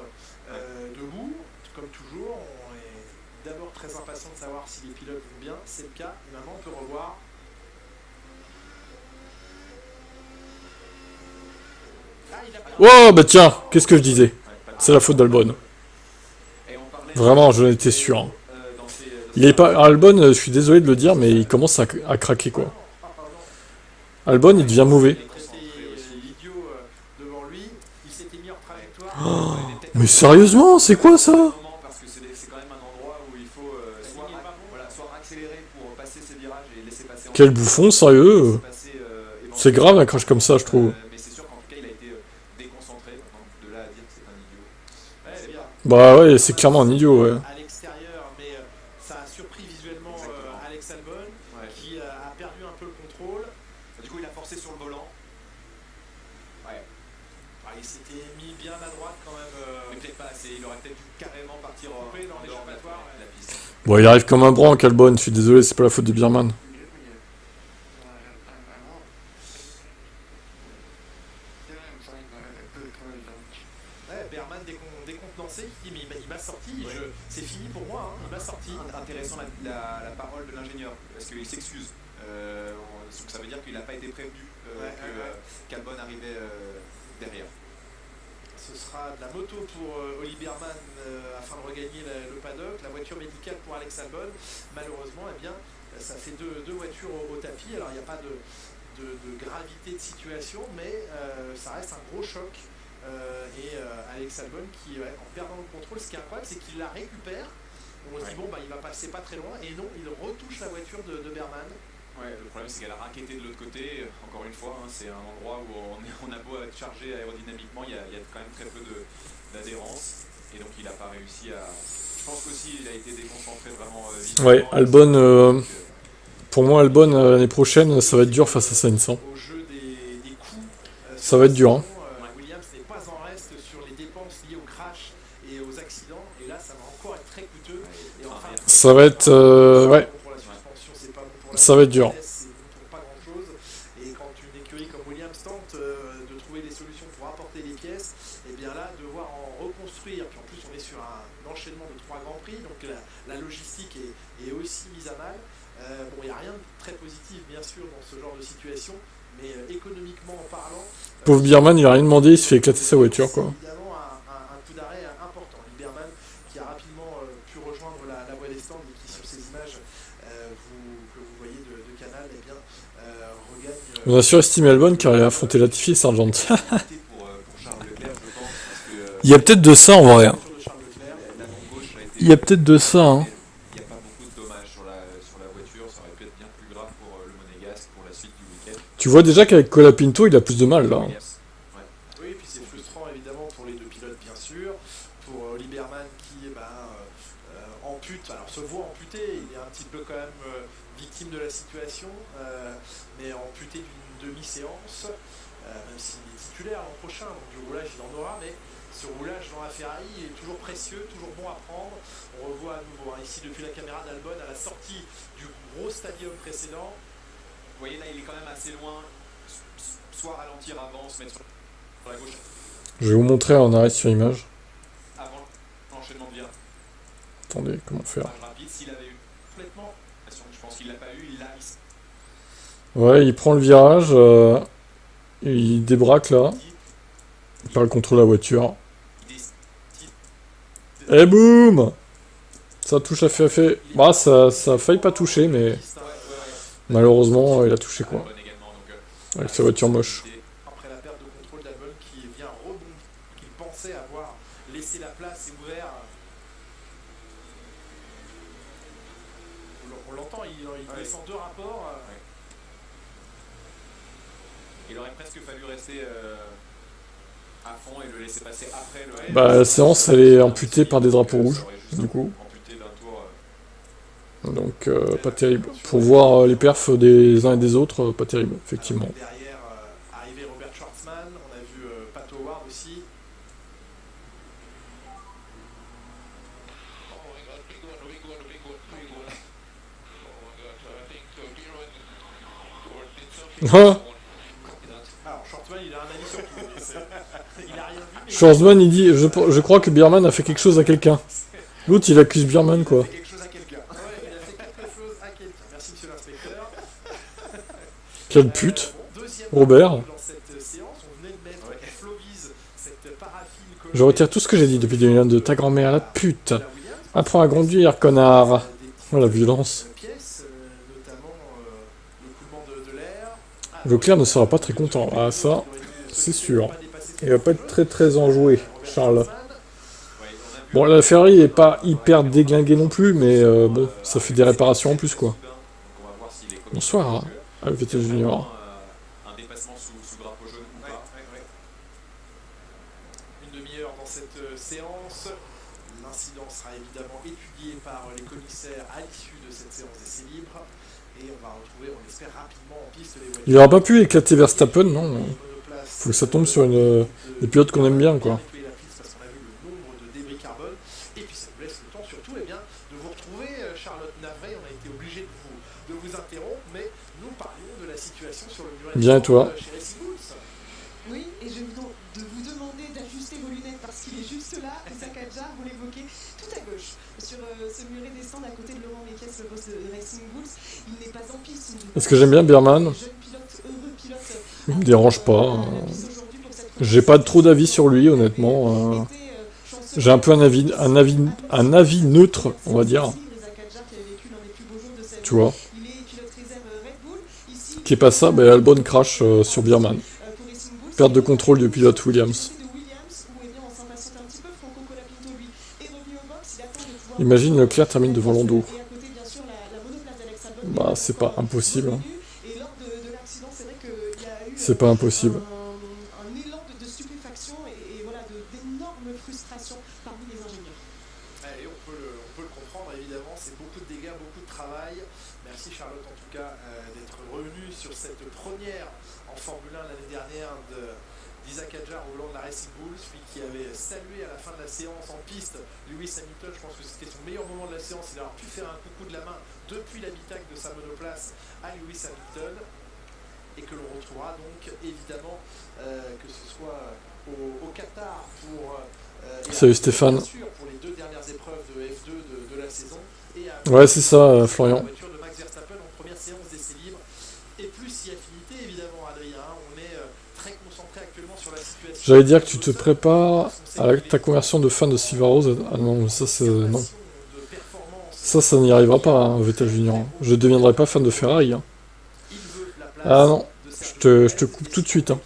debout, comme toujours. On est d'abord très impatient de savoir si les pilotes vont bien, c'est le cas. Et maintenant on peut revoir. Ah, il a pas... Oh bah tiens, qu'est-ce que je disais? C'est la faute d'Albon. Et on parlait Vraiment, j'en étais sûr. Hein. dans ces... Il est pas. Albon, je suis désolé de le dire, mais il commence à craquer quoi. Ah, pardon. Albon, il devient mauvais. Il est traité l'idiot devant lui. Il s'était mis en trajectoire. Mais sérieusement, c'est quoi ça? Parce que c'est quand même un endroit où il faut soit accélérer pour passer ses virages et laisser passer... Quel bouffon, sérieux. C'est grave un crash comme ça, je trouve. Mais c'est sûr qu'en tout cas, il a été déconcentré. Donc de là à dire que c'est un idiot. Ouais, c'est bien. Bah ouais, c'est clairement un idiot, ouais. À l'extérieur, mais ça a surpris visuellement Exactement. Alex Albon, Ouais. qui a perdu un peu le contrôle. Du coup, il a forcé sur le volant. Ouais. Ah, il s'était mis bien à droite quand même. Mais peut-être pas assez. Il aurait peut-être dû carrément partir Coupé dans en dehors de l'échappatoire, la piste. Bon, il arrive comme un branque, Albon. Je suis désolé, c'est pas la faute de Birman. sorti intéressant la parole de l'ingénieur, parce qu'il s'excuse. Donc ça veut dire qu'il n'a pas été prévenu qu'Albon arrivait derrière. Ce sera de la moto pour Oli Biermann afin de regagner le paddock, la voiture médicale pour Alex Albon. Malheureusement, eh bien, ça fait deux voitures au tapis. Alors il n'y a pas de gravité de situation, mais ça reste un gros choc. Et Alex Albon qui, en perdant le contrôle, ce qui est incroyable, c'est qu'il la récupère. On se dit, bon, bah, il va passer pas très loin, et non, il retouche la voiture de Biermann. Ouais, le problème c'est qu'elle a raquetté de l'autre côté, encore une fois, hein, c'est un endroit où on a beau être chargé aérodynamiquement, il y a quand même très peu d'adhérence, et donc il n'a pas réussi à... Je pense qu'aussi il a été déconcentré vraiment vite. Ouais, Albon, pour moi Albon l'année prochaine, ça va être dur face à Sainz. Hein. Au jeu des coûts, Ça va être dur. Hein. Williams n'est pas en reste sur les dépenses liées au crash et aux accidents, et là ça va encore être très coûteux. Et enfin, Ça va être... ouais. Ça va être dur. C'est pour pas grand chose, et quand une écurie comme Williams tente de trouver des solutions pour apporter les pièces, et bien là devoir en reconstruire, puis en plus on est sur un enchaînement de 3 grands prix, donc la logistique est aussi mise à mal. Bon, il n'y a rien de très positif bien sûr dans ce genre de situation, mais économiquement en parlant, Pauvre Biermann, il a rien demandé, il se fait éclater sa voiture quoi. c'est évidemment un coup d'arrêt important. Biermann qui a rapidement pu rejoindre la voie des stands, et qui sur ces images que vous voyez de Canal, eh bien, regagne. On a surestimé Albon car il a affronté Latifi et Sargent. Pour Charles Leclerc, je pense, parce que Il y a peut-être de ça en vrai. De Charles Leclerc. l'avant gauche a été... Il y a peut-être de ça. Hein. Il n'y a pas beaucoup de dommages sur la voiture, ça aurait pu être bien plus grave pour le Monégasque pour la suite du week-end. Tu vois déjà qu'avec Colapinto, il a plus de mal là. Oui, puis c'est frustrant évidemment pour les deux pilotes bien sûr, pour Oli Biermann qui ampute, alors se voit amputé, il est un petit peu quand même victime de la situation, mais amputé d'une demi-séance, même s'il est titulaire l'an prochain, donc du roulage il en aura, mais ce roulage dans la Ferrari est toujours précieux, toujours bon à prendre. On revoit à nouveau ici depuis la caméra d'Albon à la sortie du gros stadium précédent. Vous voyez là, il est quand même assez loin, soit ralentir avant, se mettre sur la gauche Je vais vous montrer en arrêt sur image. avant l'enchaînement de virage Attendez, comment faire? rapide. S'il avait eu complètement, je pense qu'il l'a pas eu, il l'a Ouais, il prend le virage, il débraque là, il perd le contrôle de la voiture. Et boum! Ça touche à fait. Bah, ça a failli pas toucher, mais malheureusement, il a touché quoi. également, donc, Avec sa voiture moche. Après la perte de contrôle d'Albon qui vient rebondir, qu'il pensait avoir laissé la place et ouvert. On l'entend, il descend 2 rapports. il aurait presque fallu rester à fond et le laisser passer après le... Bah, la séance, elle est amputée par des drapeaux rouges, du coup. Amputé d'un tour. Donc, pas terrible. Pour voir les perfs des uns et des autres, pas terrible, effectivement. Derrière, arrivé Robert Schwartzman, on a vu Pat Howard aussi. Ah, Alors, Schwartzman, il a un avis sur tout. Il a rien vu. Mais Schwarzman, il dit je crois que Biermann a fait quelque chose à quelqu'un. L'autre, il accuse Biermann, il quoi. a fait quelque chose à quelqu'un. Ouais, il a fait quelque chose à quelqu'un. Merci, monsieur l'inspecteur. Quelle pute. Deuxième Robert. dans cette séance, on venait de mettre Flovis, cette paraffine collée. Je retire tout ce que j'ai dit depuis 2022. Ta grand-mère, la pute. Apprends à conduire, connard. Oh, la violence. Pièces, notamment l'écoulement de l'air. Leclerc ne sera pas très content. Ah, ça, c'est sûr. Il va pas être très enjoué, Charles. Bon, la Ferrari est pas hyper déglinguée non plus, mais bon, ça fait des réparations en plus, quoi. Bonsoir, VT Junior. Un dépassement sous drapeau jaune ou pas. Une demi-heure dans cette séance. L'incident sera évidemment étudié par les commissaires à l'issue de cette séance d'essai libre. Et on va retrouver, on espère, rapidement en piste les voitures. Il aura pas pu éclater Verstappen, non. Faut que ça tombe sur des pilotes qu'on aime bien, quoi. Parce qu'on a vu le nombre de débris carbone. Et puis ça nous laisse le temps surtout eh bien, de vous retrouver, Charlotte Navré. On a été obligé de vous interrompre, mais nous parlions de la situation sur le muret Bien, et toi? chez Racing Bulls. Oui, et je vais de vous demander d'ajuster vos lunettes parce qu'il est juste là, et Sakaja, vous l'évoquez tout à gauche. Monsieur sur ce muret des stands à côté de Laurent Mekies, le boss de Racing Bulls. Il n'est pas en piste. Est-ce que j'aime bien Bierman? Il me dérange pas. J'ai pas trop d'avis sur lui, honnêtement. J'ai un peu un avis neutre, on va dire. Tu vois. Qui est pas ça, bah, Albon crash sur Bierman. Perte de contrôle du pilote Williams. Imagine Leclerc termine devant Lando. Bah c'est pas impossible. Hein. C'est pas impossible. Un élan de stupéfaction et voilà, d'énormes frustrations parmi les ingénieurs. Et on peut le comprendre, évidemment, c'est beaucoup de dégâts, beaucoup de travail. Merci Charlotte en tout cas d'être revenue sur cette première en Formule 1 l'année dernière d'Isaac Hadjar au volant de la Racing Bulls, celui qui avait salué à la fin de la séance en piste Lewis Hamilton. Je pense que c'était son meilleur moment de la séance, il a pu faire un coucou de la main depuis l'habitacle de sa monoplace à Lewis Hamilton. Et que l'on retrouvera donc évidemment que ce soit au Qatar pour, salut Stéphane. bien sûr, pour les 2 dernières épreuves de F2 de la saison. Et ouais c'est ça Florian. La voiture de Max Verstappen en première séance d'essai libre. Et plus si affinité évidemment Adrien, on est très concentré actuellement sur la situation. J'allais dire que tu te prépares à ta conversion de fan de Silver Rose. Ah non, ça c'est... non. Ça n'y arrivera pas, hein, Vettel Junior. Je ne deviendrai pas fan de Ferrari. Hein. Ah non, je te coupe tout de suite. Hein.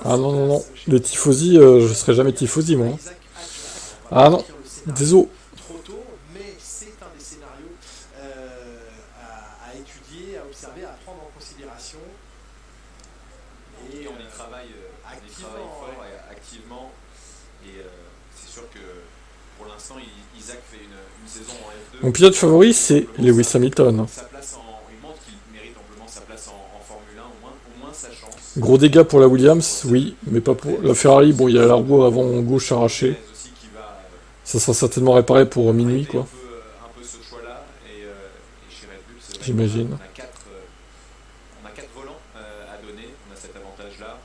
Ah non, non, non. Les tifosi, je serai jamais tifosi, moi. Hein. Ah non, désolé. Trop tôt, mais c'est un des scénarios à étudier, à observer, à prendre en considération. Et on y travaille fort et activement. Et c'est sûr que pour l'instant, Isaac fait une saison en F2. Mon pilote favori, c'est Lewis Hamilton. Il montre qu'il mérite amplement sa place en Formule 1, au moins sa chance. Gros dégâts pour la Williams, oui, mais pas pour la Ferrari. Bon, il y a la roue avant gauche arrachée. Ça sera certainement réparé pour minuit, quoi. Un peu ce choix-là, et chez Red Bull, c'est vrai j'imagine. On a 4 volants à donner, on a cet avantage-là.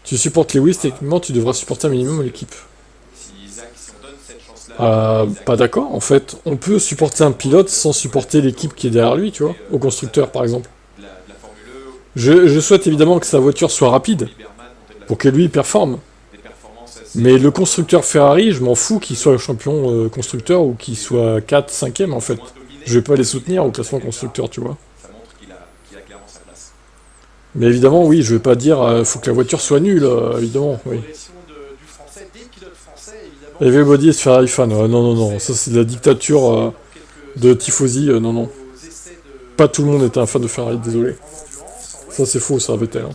Tu supportes Lewis, techniquement, tu devras supporter un minimum l'équipe. Si on donne cette chance-là... Pas d'accord, en fait. On peut supporter un pilote sans supporter l'équipe qui est derrière lui, tu vois, au constructeur, par exemple. Je souhaite évidemment que sa voiture soit rapide, pour que lui performe. Mais le constructeur Ferrari, je m'en fous qu'il soit champion constructeur ou qu'il soit 4, 5ème en fait. Je vais pas les soutenir au classement constructeur, tu vois. Mais évidemment, oui, je vais pas dire faut que la voiture soit nulle, évidemment, oui. Everybody is Ferrari fan, non, non, non, ça c'est de la dictature de tifosi, non, non. Pas tout le monde est un fan de Ferrari, désolé. Ça c'est faux, ça, Vettel. Hein.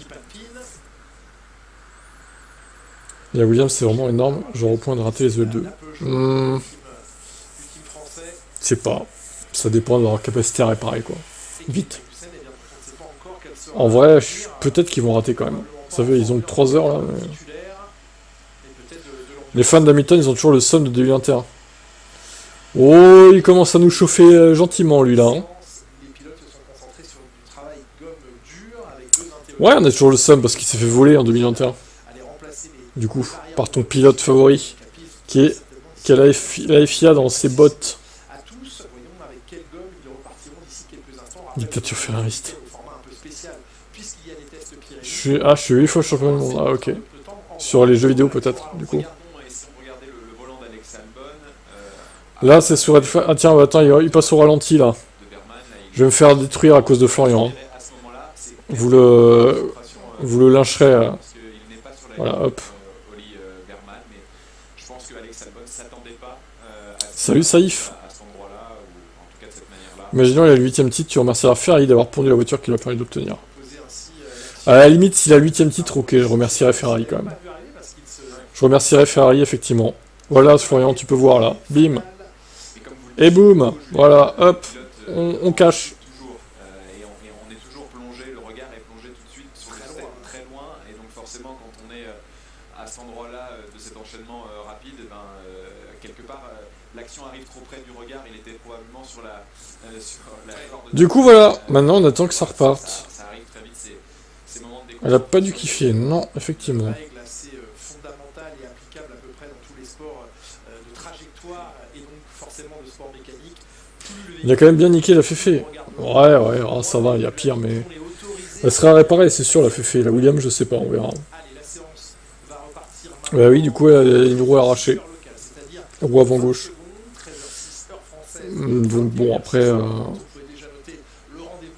Et la Williams c'est vraiment énorme, genre au point de rater les EL2. Je sais pas, ça dépend de leur capacité à réparer quoi. Vite. En vrai, peut-être qu'ils vont rater quand même. Vous savez, ils ont que 3 heures là. Mais... les fans d'Hamilton, ils ont toujours le somme de 2021. Oh, il commence à nous chauffer gentiment lui là. Hein. Ouais, on a toujours le somme parce qu'il s'est fait voler en 2021. Du coup, par ton pilote favori, qui a la FIA dans ses bottes. Dictature ferrariste. Je suis 8 fois champion du monde. Ah, ok. Sur les jeux vidéo, peut-être, du coup. Là, c'est sur... ah, tiens, attends, il passe au ralenti, là. Je vais me faire détruire à cause de Florian. Hein. Vous le lyncherez. Voilà, hop. Salut Saïf. Imaginons il a le 8ème titre, tu remercieras Ferrari d'avoir pondu la voiture qui lui a permis d'obtenir. À la limite, s'il a le 8ème titre, ok, je remercierai Ferrari quand même. Je remercierai Ferrari, effectivement. Voilà, Florian, tu peux voir là. Bim. Et boum. Voilà, hop. On cache. Du coup, voilà. Maintenant, on attend que ça reparte. Elle a pas dû kiffer. Non, effectivement. Il a quand même bien niqué la Féfé. Ouais, ah, ça va, il y a pire, mais... Elle sera réparée, c'est sûr, la Féfé. La Williams, je sais pas, on verra. Bah oui, du coup, elle a une roue arrachée. Roue avant gauche. Donc bon, après...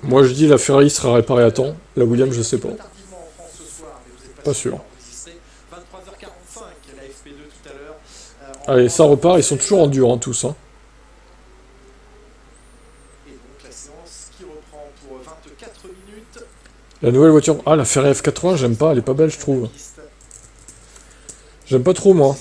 Moi, je dis la Ferrari sera réparée à temps. La Williams, je sais pas. Pas sûr. Allez, ça repart, ils sont toujours en dur, hein, tous. Hein. La nouvelle voiture... Ah, la Ferrari F80, j'aime pas, elle est pas belle, je trouve. J'aime pas trop, moi.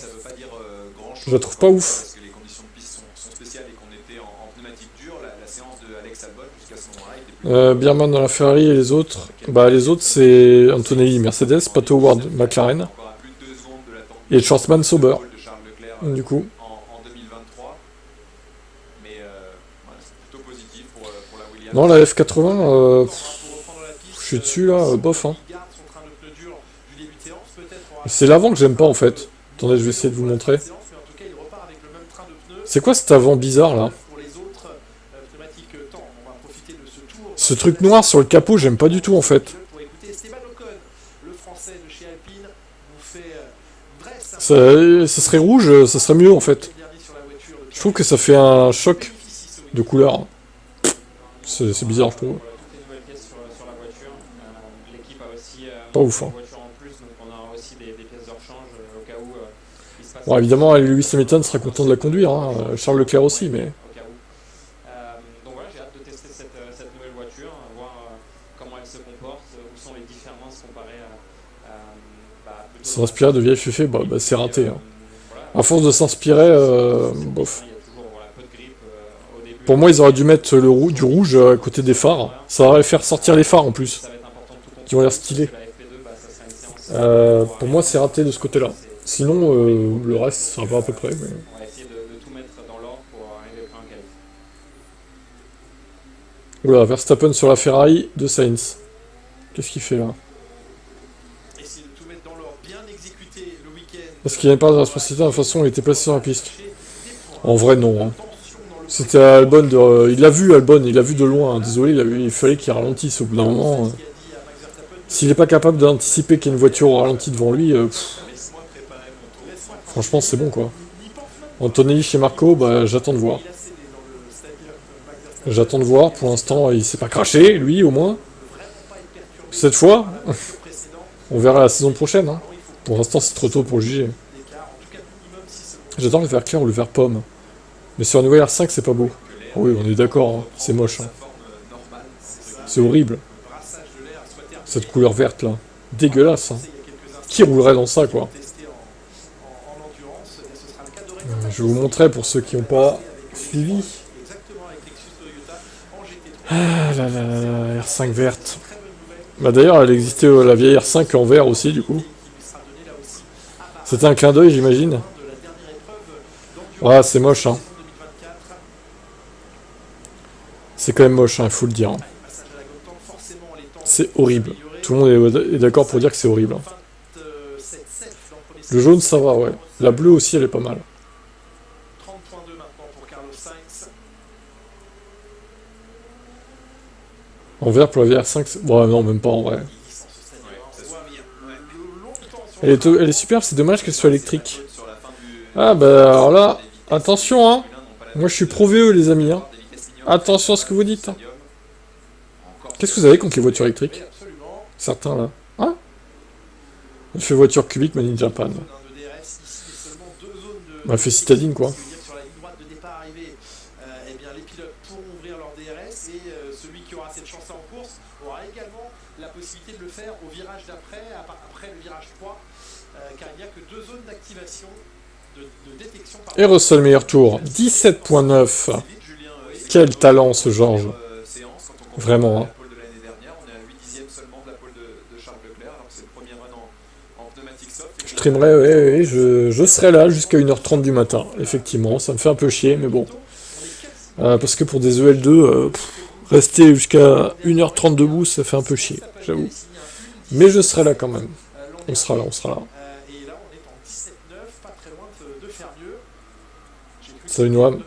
Je la trouve pas ouf. Parce que les conditions de piste sont spéciales et qu'on était en pneumatique dure, la séance de Alex Albon jusqu'à ce moment-là était plus... Biermann dans la Ferrari et les autres. Bah, les autres, c'est Antonelli, Mercedes, Pato Ward, McLaren. encore à plus de 2 secondes de l'attente Et Schwarzman, Sauber. de Charles Leclerc Du coup. en 2023. Mais voilà, c'est plutôt positif pour la Williams. Non, la F80, je suis dessus, là, bof, hein. C'est l'avant que j'aime pas, en fait. Attendez, je vais essayer de vous montrer. C'est quoi cet avant bizarre, là? Ce truc noir sur le capot, j'aime pas du tout, en fait. Ça serait rouge, ça serait mieux, en fait. Je trouve que ça fait un choc de couleur. C'est bizarre, je trouve. Pas ouf, hein. Bon, évidemment, Lewis Hamilton sera content de la conduire, hein. Charles Leclerc aussi, mais... Donc voilà, j'ai hâte de tester cette nouvelle voiture, voir comment elle se comporte, où sont les différences comparées à S'inspirer de vieilles féfés, bah c'est raté. Hein. À force de s'inspirer, bof. Pour moi, ils auraient dû mettre du rouge à côté des phares. Ça aurait faire sortir les phares en plus, qui ont l'air stylés. Pour moi, c'est raté de ce côté-là. Sinon, le reste, ça va à peu près. Mais... On va essayer de tout mettre dans l'ordre pour arriver au plan qualif. Oula, Verstappen sur la Ferrari de Sainz. Qu'est-ce qu'il fait là? Parce qu'il n'y avait pas de responsabilité de la façon dont il était placé sur la piste. En vrai, non. Hein. C'était à Albon de... Il l'a vu, Albon, il l'a vu de loin. Hein. Désolé, il fallait qu'il ralentisse au bout d'un moment. S'il n'est pas capable d'anticiper qu'il y a une voiture au ralenti devant lui, franchement, c'est bon, quoi. Antonelli chez Marco, bah, j'attends de voir. J'attends de voir. Pour l'instant, il s'est pas craché, lui, au moins. Cette fois. On verra la saison prochaine. Hein. Pour l'instant, c'est trop tôt pour juger. J'adore le vert clair ou le vert pomme. Mais sur la nouvelle R5, c'est pas beau. Oh oui, on est d'accord, hein. C'est moche. Hein. C'est horrible. Cette couleur verte, là. Dégueulasse. Hein. Qui roulerait dans ça, quoi? Je vais vous montrer pour ceux qui n'ont pas suivi. Ah là là là là, R5 verte. Bah d'ailleurs, elle existait la vieille R5 en vert aussi, du coup. C'était un clin d'œil, j'imagine. Ouais, c'est moche, hein. C'est quand même moche, hein, il faut le dire. Hein. C'est horrible. Tout le monde est d'accord pour dire que c'est horrible. Hein. Le jaune, ça va, ouais. La bleue aussi, elle est pas mal. En vert pour la vieille R5, ouais, non, même pas en vrai. Elle est superbe, c'est dommage qu'elle soit électrique. Ah bah alors là, attention hein. Moi je suis pro VE les amis hein. Attention à ce que vous dites. Hein. Qu'est-ce que vous avez contre les voitures électriques? Certains là. Hein? Elle fait voiture cubique Made in Japan. Elle fait citadine quoi. La possibilité de le faire au virage d'après, après le virage 3, car il n'y a que 2 zones d'activation de détection. Et Russell meilleur tour, 17.9. Quel talent ce Georges. Vraiment. Hein. Je trimerai, ouais, je serai là jusqu'à 1h30 du matin, effectivement. Ça me fait un peu chier, mais bon. Parce que pour des EL2... rester jusqu'à 1h30 debout, ça fait un peu chier, j'avoue. Mais je serai là quand même. On sera là, on sera là. Salut Noam.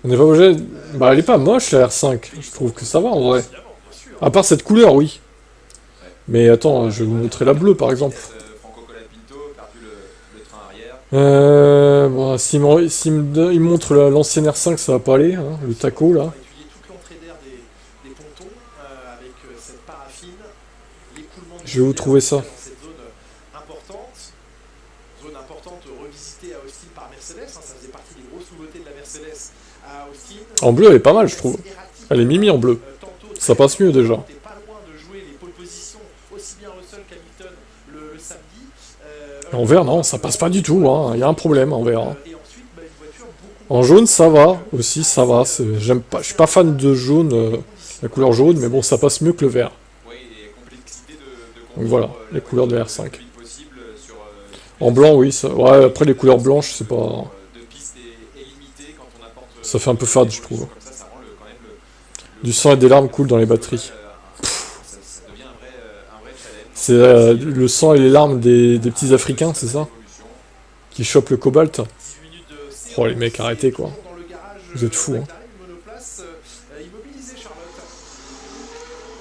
On n'est pas obligé... Bah elle est pas moche la R5, je trouve que ça va en vrai. Évidemment, bien sûr. À part cette couleur, oui. Mais attends, je vais vous montrer la bleue par exemple. Franco Colapinto, perdu le train arrière. Bon, il me montre l'ancienne R5, ça va pas aller, hein, le taco là. On va étudier toute l'entrée d'air des pontons avec cette paraffine, l'écoulement de Je vais vous trouver ça. dans cette zone importante revisitée à Austin par Mercedes, hein, ça faisait partie des grosses nouveautés de la Mercedes à Austin. En bleu, elle est pas mal, je trouve. Elle est mimi en bleu. Ça passe mieux déjà. T'es pas loin de jouer les pole positions aussi bien Russell qu'Hamilton le samedi. En vert, non, ça passe pas du tout, hein. Il y a un problème en vert. Hein. Et ensuite, bah, une voiture beaucoup En jaune, ça va, aussi, ça va. J'aime pas, je suis pas fan de jaune, la couleur jaune, mais bon, ça passe mieux que le vert. Oui, et complexité de Donc voilà, comprendre les couleurs de la R5. plus possible sur En blanc, oui, ça... Ouais, après les couleurs blanches, c'est pas... de piste est limitée quand on apporte Ça fait un peu fade, je trouve. comme ça rend quand même Du sang et des larmes coulent dans les batteries. ça devient un vrai challenge. C'est le sang et les larmes des petits Africains, c'est ça? Qui chopent le cobalt. 18 minutes de séance. Oh les mecs, arrêtez quoi. Toujours dans le garage, Vous êtes fous, hein. McLaren, une monoplace immobilisée, Charlotte.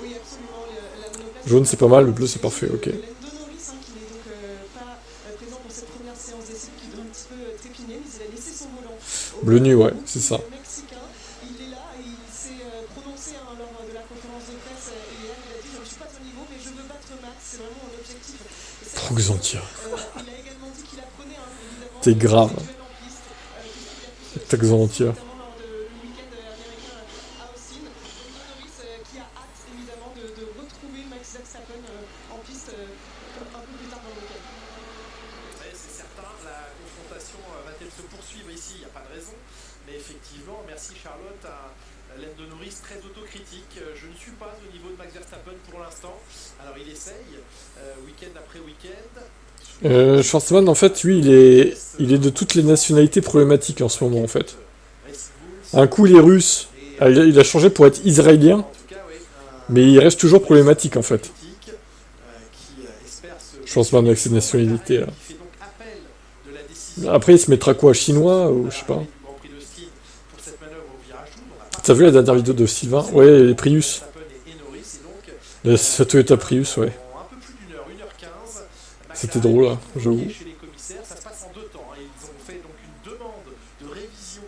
Oui, absolument. La monoplace. Jaune, c'est pas mal, le bleu, c'est parfait, ok. Lando Norris, hein, qui n'est donc pas présent pour cette première séance d'essai, qui doit un petit peu trépigner, mais il a laissé son volant. Bleu nu, ouais, c'est ça. Mexicain, il est là et il s'est prononcé hein, lors de la conférence de presse hier. Il a dit je ne suis pas au niveau, mais je veux battre Max. C'est vraiment un objectif. Et ça, Trop Xantia. il a également dit qu'il apprenait hein, évidemment. T'es grave. les duels en piste, puisqu'il a pu se- T'as Xantia. notamment lors du week-end américain à Austin. Lando Norris qui a hâte évidemment de retrouver Max Verstappen en piste un peu plus tard dans le week-end. Ouais, c'est certain, la confrontation va-t-elle se poursuivre ici? Il n'y a pas de raison. Mais effectivement, merci Charlotte à Lando Norris, très autocritique. Je ne suis pas au niveau de Max Verstappen pour l'instant. Alors il essaye, week-end après week-end. Schwarzman, en fait, lui, il est de toutes les nationalités problématiques en ce moment, en fait. Un coup, il est russe. Ah, il a changé pour être israélien, En tout cas, oui, mais il reste toujours problématique, en fait. critique, qui espère se... Schwarzman avec ses nationalités, là. Qui fait donc appel de la décision Après, il se mettra quoi, chinois, ou je sais pas. du Grand Prix d'Austin pour cette manœuvre au virage doux. On n'a pas T'as vu la dernière vidéo de Sylvain? Ouais, les Prius. Verstappen et Norris, et donc La Toyota Prius, ouais. en un peu plus d'une heure, 1h15. C'était drôle, là, j'avoue. Chez les commissaires, ça se passe en deux temps. Ils ont fait donc une demande de révision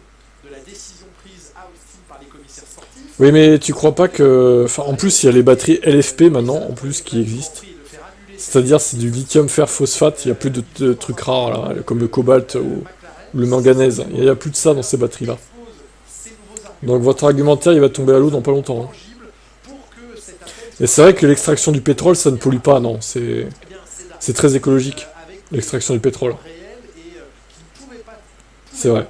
de la décision prise à Austin par les commissaires sportifs. Oui, mais tu crois pas que... Enfin, en plus, il y a les batteries LFP maintenant, en plus, qui existent. C'est-à-dire, c'est du lithium fer phosphate, il n'y a plus de trucs rares, là, comme le cobalt ou le manganèse. Il n'y a plus de ça dans ces batteries-là. Donc votre argumentaire, il va tomber à l'eau dans pas longtemps. Hein. Et c'est vrai que l'extraction du pétrole, ça ne pollue pas, non. C'est très écologique, l'extraction du pétrole. C'est vrai.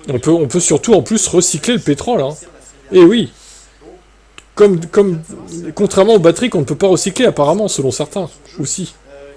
On peut surtout, en plus, recycler le pétrole. Hein. Et oui. Contrairement aux batteries qu'on ne peut pas recycler, apparemment, selon certains, aussi.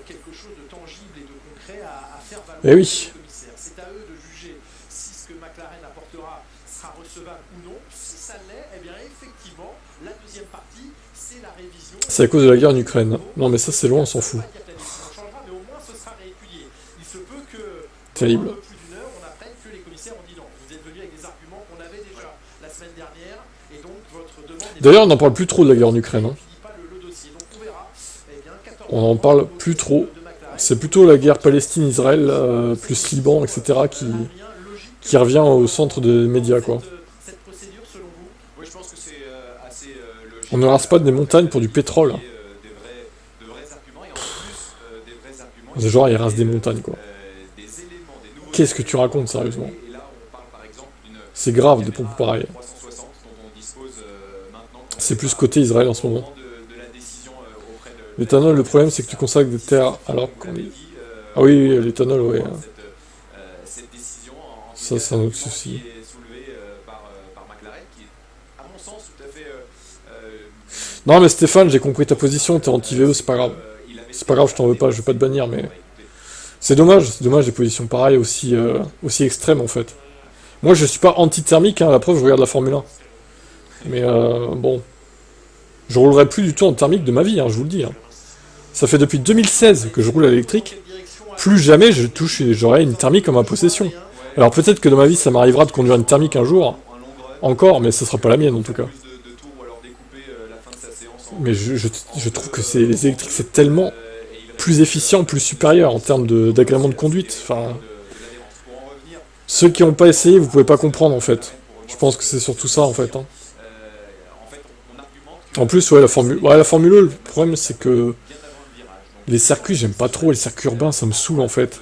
Quelque chose de tangible et de concret à faire valoir Eh oui. aux commissaires. C'est à eux de juger si ce que McLaren apportera sera recevable ou non. Si ça l'est, eh bien effectivement, la deuxième partie, c'est la révision. C'est à cause de la guerre en Ukraine. Non, mais ça, c'est loin, on s'en fout. Pas dire que la décision changera, mais au moins ce sera réétudié. Il se peut que Terrible. dans un peu plus d'une heure, on apprenne que les commissaires ont dit non. Vous êtes venus avec des arguments qu'on avait déjà la semaine dernière, et donc votre demande n'est D'ailleurs, on n'en parle plus trop de la guerre en Ukraine. Hein. pas le dossier. Donc on verra. Eh bien, 14 On n'en parle plus trop. C'est plutôt la guerre Palestine-Israël, plus Liban, etc., qui revient au centre des médias, quoi. cette procédure selon vous? Oui, je pense que c'est assez logique. On ne rase pas des montagnes pour du pétrole. Hein. De vrais arguments et en plus des vrais arguments. C'est genre, ils rasent des montagnes, quoi. Des éléments, des nouveaux. Qu'est-ce que tu racontes, sérieusement? Et là, on parle par exemple d'une C'est grave, des pompes pareilles. 360 dont on dispose maintenant. C'est plus côté Israël en ce moment. De la décision auprès de. L'éthanol, le problème, c'est que tu consacres des terres alors qu'on est... Ah oui, l'éthanol, ouais. Cette décision, en tout Ça, cas, c'est un autre qui souci. est soulevé par McLaren, qui est, à mon sens, tout à fait. Non, mais Stéphane, j'ai compris ta position, t'es anti-VE, c'est pas grave. C'est pas grave, je t'en veux pas, je vais pas te bannir, mais... C'est dommage des positions pareilles, aussi extrêmes, en fait. Moi, je suis pas anti-thermique, hein, la preuve, je regarde la Formule 1. Mais, bon... Je roulerai plus du tout en thermique de ma vie, hein, je vous le dis. Hein. Ça fait depuis 2016 que je roule à l'électrique. Plus jamais j'aurai une thermique en ma possession. Alors peut-être que dans ma vie ça m'arrivera de conduire une thermique un jour, encore, mais ce sera pas la mienne en tout cas. Plus de tours ou alors découper la fin de sa séance en Mais je trouve que les électriques c'est tellement plus efficient, plus supérieur en termes d'agrément de conduite. Enfin, l'adhérence. Pour en revenir, ceux qui n'ont pas essayé, vous pouvez pas comprendre en fait. Je pense que c'est surtout ça en fait. Hein. en fait, on argumente que En plus, ouais, la Formule 1, le problème c'est que les circuits, j'aime pas trop les circuits urbains, ça me saoule en fait.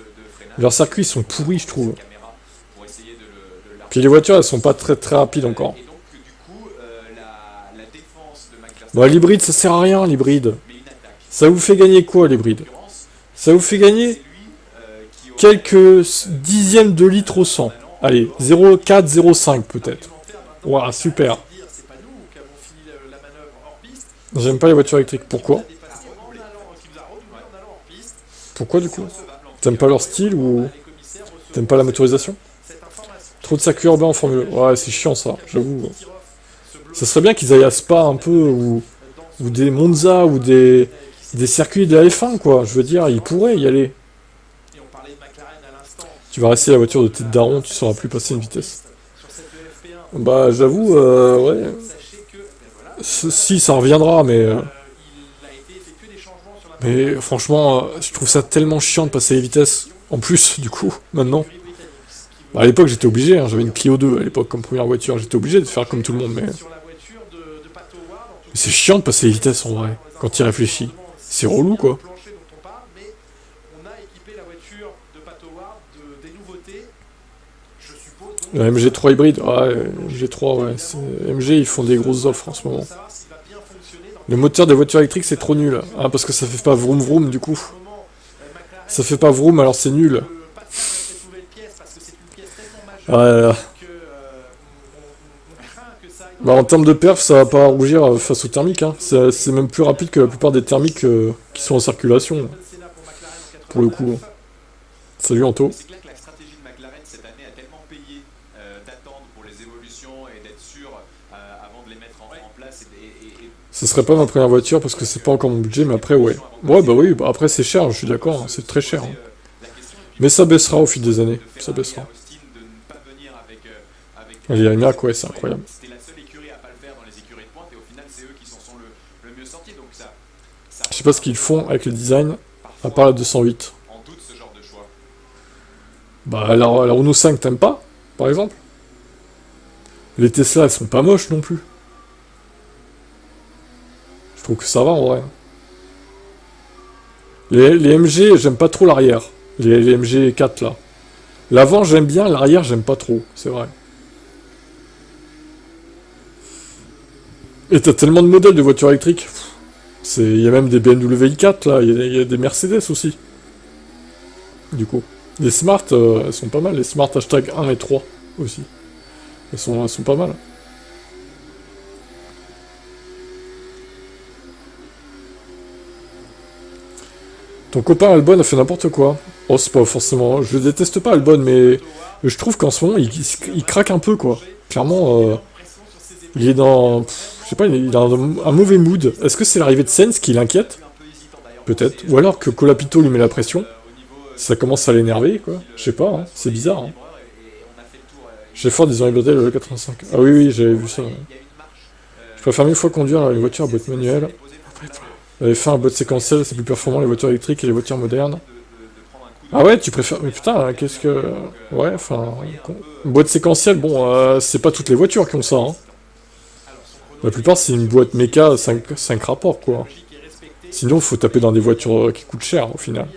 Leurs circuits ils sont pourris, je trouve. caméra pour essayer de Puis les voitures, elles sont pas très très rapides encore. Et donc, du coup, la défense de Max Verstappen, Bon, l'hybride, ça sert à rien, l'hybride. mais une attaque. Ça vous fait gagner quoi, l'hybride? En l'occurrence, Ça vous fait gagner c'est lui qui aurait quelques dixièmes de litre au 100. Allez, 0,4, 0,5 peut-être. Ouah, super. dire c'est pas nous qui avons fini la manœuvre hors piste, J'aime pas les voitures électriques. Pourquoi? dépassé en allant, qui nous a redoublé en allant hors piste. Pourquoi du coup? T'aimes pas leur style ou Les commissaires reçoivent t'aimes pas la motorisation? cette information. Trop de circuits urbains en Formule 1. Ouais, c'est chiant ça, j'avoue. Kirov se bloque Ça serait bien qu'ils aillent à Spa un peu, ou des Monza, ou des circuits de la F1 quoi. Je veux dire, ils pourraient y aller. et on parlait de McLaren à l'instant. Tu vas rester la voiture de tête daron, tu sauras plus passer une vitesse. Sur cette FP1, Bah j'avoue, ouais. sachez que voilà, Si, ça reviendra, mais... il a été effectué des changements sur la Mais franchement, je trouve ça tellement chiant de passer les vitesses. En plus, du coup, maintenant. britannique, ce qui Bah, à l'époque, j'étais obligé, hein, j'avais une Clio 2 à l'époque comme première voiture. J'étais obligé de faire comme tout le monde, mais... veut sur la voiture de Pato Ward, en tout Mais c'est chiant de passer les vitesses en vrai, quand tu y réfléchis. C'est relou quoi. le plancher dont on parle, mais on a équipé la voiture de Pato Ward des nouveautés, je suppose. Donc, La MG3 hybride, ouais, MG3, ouais. MG, ils font des grosses offres en ce moment. pour savoir s'il va bien fonctionner dans Le moteur des voitures électriques, c'est trop nul. Hein, parce que ça fait pas vroom vroom du coup. le moment. McLaren Ça fait pas vroom, alors c'est nul. peut passer avec cette nouvelle pièce parce que c'est une pièce tellement majeure Ouais, là. que on craint que ça aille Bah, en termes de perf, ça va pas rougir face aux thermiques. Hein. C'est même plus rapide que la plupart des thermiques qui sont en circulation, le Sénat pour McLaren en pour le coup. 89. Salut Anto. C'est clair que la stratégie de McLaren cette année a tellement payé d'attendre pour les évolutions et d'être sûr avant de les mettre en place. Ce serait pas ma première voiture parce que c'est pas encore mon budget, mais après, ouais. Ouais, bah oui, bah après c'est cher, je suis d'accord, hein, c'est très cher. Hein. Mais ça baissera au fil des années, ça baissera. Les Rimac, ouais, c'est incroyable. C'était la seule écurie à pas le faire dans les écuries de pointe et au final c'est eux qui s'en sont le mieux sortis. Donc ça Je sais pas ce qu'ils font avec le design, à part la 208. en doute ce genre de choix. Bah, la Renault 5, t'aimes pas, par exemple? Les Tesla, elles sont pas moches non plus. Je trouve que ça va en vrai. Les MG, j'aime pas trop l'arrière. Les MG 4 là. L'avant, j'aime bien, l'arrière, j'aime pas trop, c'est vrai. Et t'as tellement de modèles de voitures électriques. Il y a même des BMW i4 là, il y a des Mercedes aussi. Du coup. Les Smart, elles sont pas mal, les Smart hashtag 1 et 3 aussi. Elles sont pas mal. Ton copain Albon a fait n'importe quoi. Oh, c'est pas forcément... Je déteste pas Albon, mais je trouve qu'en ce moment, il craque un peu, quoi. Clairement, il est dans... je sais pas, il est dans un mauvais mood. Est-ce que c'est l'arrivée de Sainz qui l'inquiète? Peut-être. Ou alors que Colapinto lui met la pression. Ça commence à l'énerver, quoi. Je sais pas, hein. C'est bizarre, hein. J'ai fort des modèles le 85. Ah oui, oui, j'avais vu ça. Ouais. Je préfère mille fois conduire une voiture à boîte manuelle. F1 à boîte séquentielle, c'est plus performant les voitures électriques et les voitures modernes. Ah ouais, tu préfères... Mais putain, qu'est-ce que... Ouais, enfin... Boîte séquentielle, bon, c'est pas toutes les voitures qui ont ça, hein. La plupart, c'est une boîte méca 5 rapports, quoi. Sinon, faut taper dans des voitures qui coûtent cher, au final.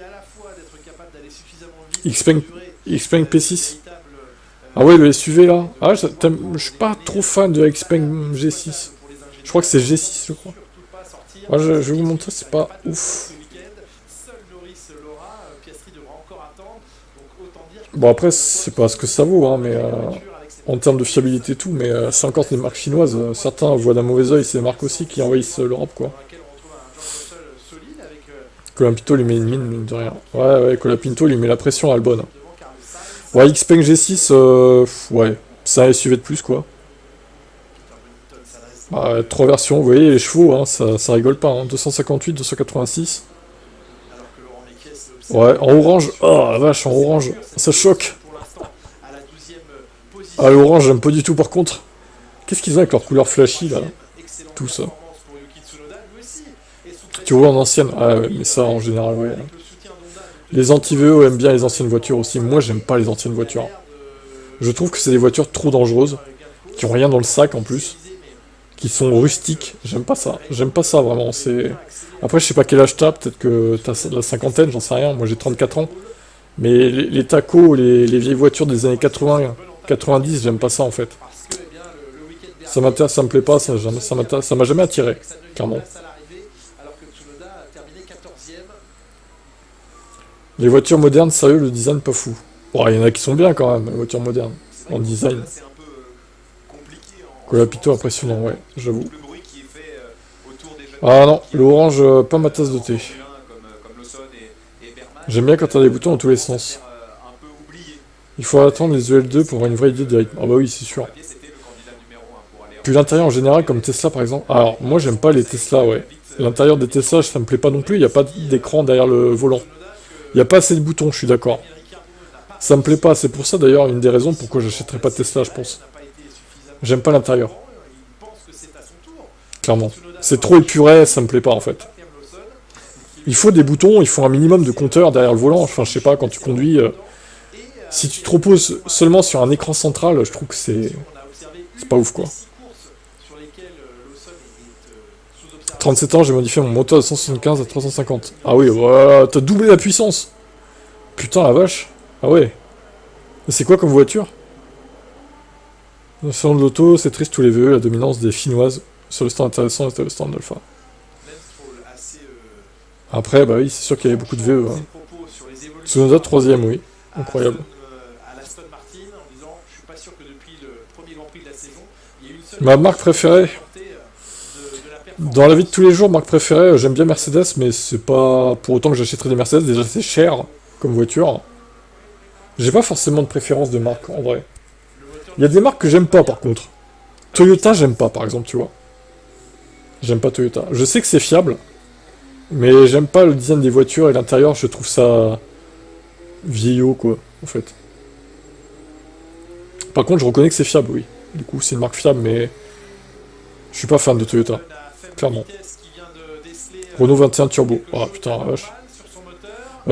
Xpeng P6. Ah ouais, le SUV, là. Ah, je suis pas trop fan de Xpeng G6. Je crois que c'est G6, je crois. Ah, je vais vous montrer, c'est pas ouf. Bon, après, c'est pas ce que ça vaut, hein, mais... en termes de fiabilité et tout, mais c'est encore des marques chinoises. Certains voient d'un mauvais oeil ces marques aussi qui envahissent l'Europe, quoi. Colapinto lui met une mine de rien. Ouais, Colapinto lui met la pression à Albon. Ouais, Xpeng G6, ouais, c'est un SUV de plus, quoi. Bah, 3 versions, vous voyez, les chevaux, hein, ça rigole pas, hein. 258, 286. Ouais, en orange, oh la vache, en orange, ça choque. Ah, l'orange, j'aime pas du tout par contre. Qu'est-ce qu'ils ont avec leur couleur flashy, là? Excellente Tout ça. performance pour Yuki Tsunoda, lui aussi est sous Tu vois en ancienne? Ah ouais, mais ça, en général, ouais. avec le soutien d'Honda, donc Les anti-VE aiment bien les anciennes voitures aussi. Moi, j'aime pas les anciennes voitures. Je trouve que c'est des voitures trop dangereuses, qui ont rien dans le sac en plus, qui sont rustiques. J'aime pas ça. J'aime pas ça vraiment. C'est. Après, je sais pas quel âge t'as. Peut-être que t'as la cinquantaine, j'en sais rien. Moi, j'ai 34 ans. Mais les tacos, les vieilles voitures des années 80, 90, j'aime pas ça en fait. parce que eh bien, le week-end dernier, Ça m'intéresse, ça me plaît pas, ça m'a jamais attiré, sa neuvième clairement. place à l'arrivée, alors que Tsunoda a terminé 14e. Les voitures modernes, sérieux, le design pas fou. Bon, il y en a qui sont bien quand même, les voitures modernes. C'est vrai En que design. c'est un peu compliqué en Colapito impressionnant, ouais, j'avoue. le bruit qui est fait autour des jeunes Ah non, qui, l'orange, pas ma tasse de thé. comme Lawson et Berman, J'aime bien quand t'as des boutons dans tous les sens. un peu oublié. Il faut attendre les EL2 pour avoir une vraie idée des rythmes. Ah bah oui, c'est sûr. Papier, c'était le candidat numéro 1 pour aller Puis l'intérieur en général, comme Tesla par exemple. Alors, moi j'aime pas les Tesla, ouais. L'intérieur des Tesla, ça me plaît pas non plus, il n'y a pas d'écran derrière le volant. Il n'y a pas assez de boutons, je suis d'accord. Ça me plaît pas, c'est pour ça d'ailleurs une des raisons pourquoi j'achèterai pas de Tesla, je pense. J'aime pas l'intérieur, Il pense que c'est à son tour. clairement. C'est trop épuré, ça me plaît pas en fait. Il faut des boutons, il faut un minimum de compteur derrière le volant. Enfin, je sais pas, quand tu conduis, si tu te reposes seulement sur un écran central, je trouve que c'est pas ouf quoi. 37 ans, j'ai modifié mon moteur de 175 à 350. Ah oui, voilà, t'as doublé la puissance. Putain la vache. Ah ouais. Et c'est quoi comme voiture? Le salon de l'auto, c'est triste tous les VE, la dominance des Finnoises sur le stand intéressant et le stand d'Alpha. Après, bah oui, c'est sûr qu'il y avait beaucoup de VE. Hein. Tsunoda 3ème, oui. Incroyable. À l'Aston Martin en disant je suis pas sûr que depuis le premier Grand Prix de la saison, il y a eu une seule Ma marque préférée, de la performance. dans la vie de tous les jours, marque préférée, j'aime bien Mercedes, mais c'est pas pour autant que j'achèterai des Mercedes, déjà c'est cher comme voiture. J'ai pas forcément de préférence de marque, en vrai. Il y a des marques que j'aime pas, par contre. Toyota, j'aime pas, par exemple, tu vois. J'aime pas Toyota. Je sais que c'est fiable, mais j'aime pas le design des voitures et l'intérieur, je trouve ça vieillot, quoi, en fait. Par contre, je reconnais que c'est fiable, oui. Du coup, c'est une marque fiable, mais je suis pas fan de Toyota, clairement. Renault 21 Turbo. Ah putain, la vache.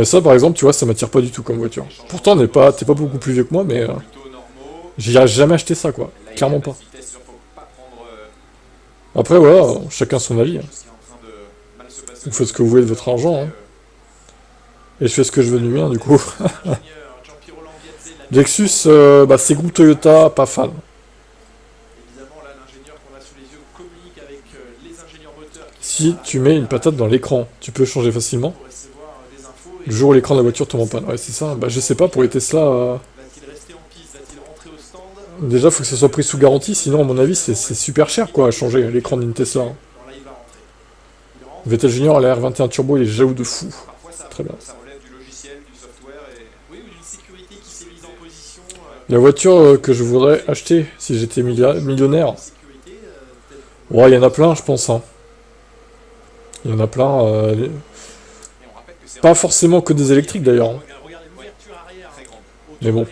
Ça, par exemple, tu vois, ça m'attire pas du tout comme voiture. Pourtant, t'es pas beaucoup plus vieux que moi, mais j'irai jamais acheter ça, quoi. Clairement pas. Après, voilà, chacun son avis. Hein. Vous faites ce que vous voulez de votre argent. Hein. Et je fais ce que je veux du mien, du coup. Lexus, bah, c'est groupe Toyota, pas fan. Évidemment, là, l'ingénieur qu'on a sous les yeux communique avec les ingénieurs moteurs qui Si tu mets une patate dans l'écran, tu peux changer facilement. vont recevoir des infos. Le jour où l'écran de la voiture tombe en panne. Ouais, c'est ça. Bah, je sais pas, pour les Tesla, Va-t-il rester en piste? Va-t-il rentrer au stand? déjà, faut que ça soit pris sous garantie, sinon, à mon avis, c'est super cher, quoi, à changer l'écran d'une Tesla. Hein. Alors là, il va rentrer. Il rentre. Vettel Junior, la R21 Turbo, il est jaloux de fou. Parfois, Très bien. ça relève du logiciel, du software et Oui, ou d'une sécurité qui s'est mise en position. La voiture que je voudrais acheter si j'étais millionnaire, Sécurité, ouais, il y en a plein, je pense. Hein. Il y en a plein. on rappelle que c'est Pas forcément que des électriques, d'ailleurs. Hein. regardez l'ouverture arrière. très grand. Mais bon,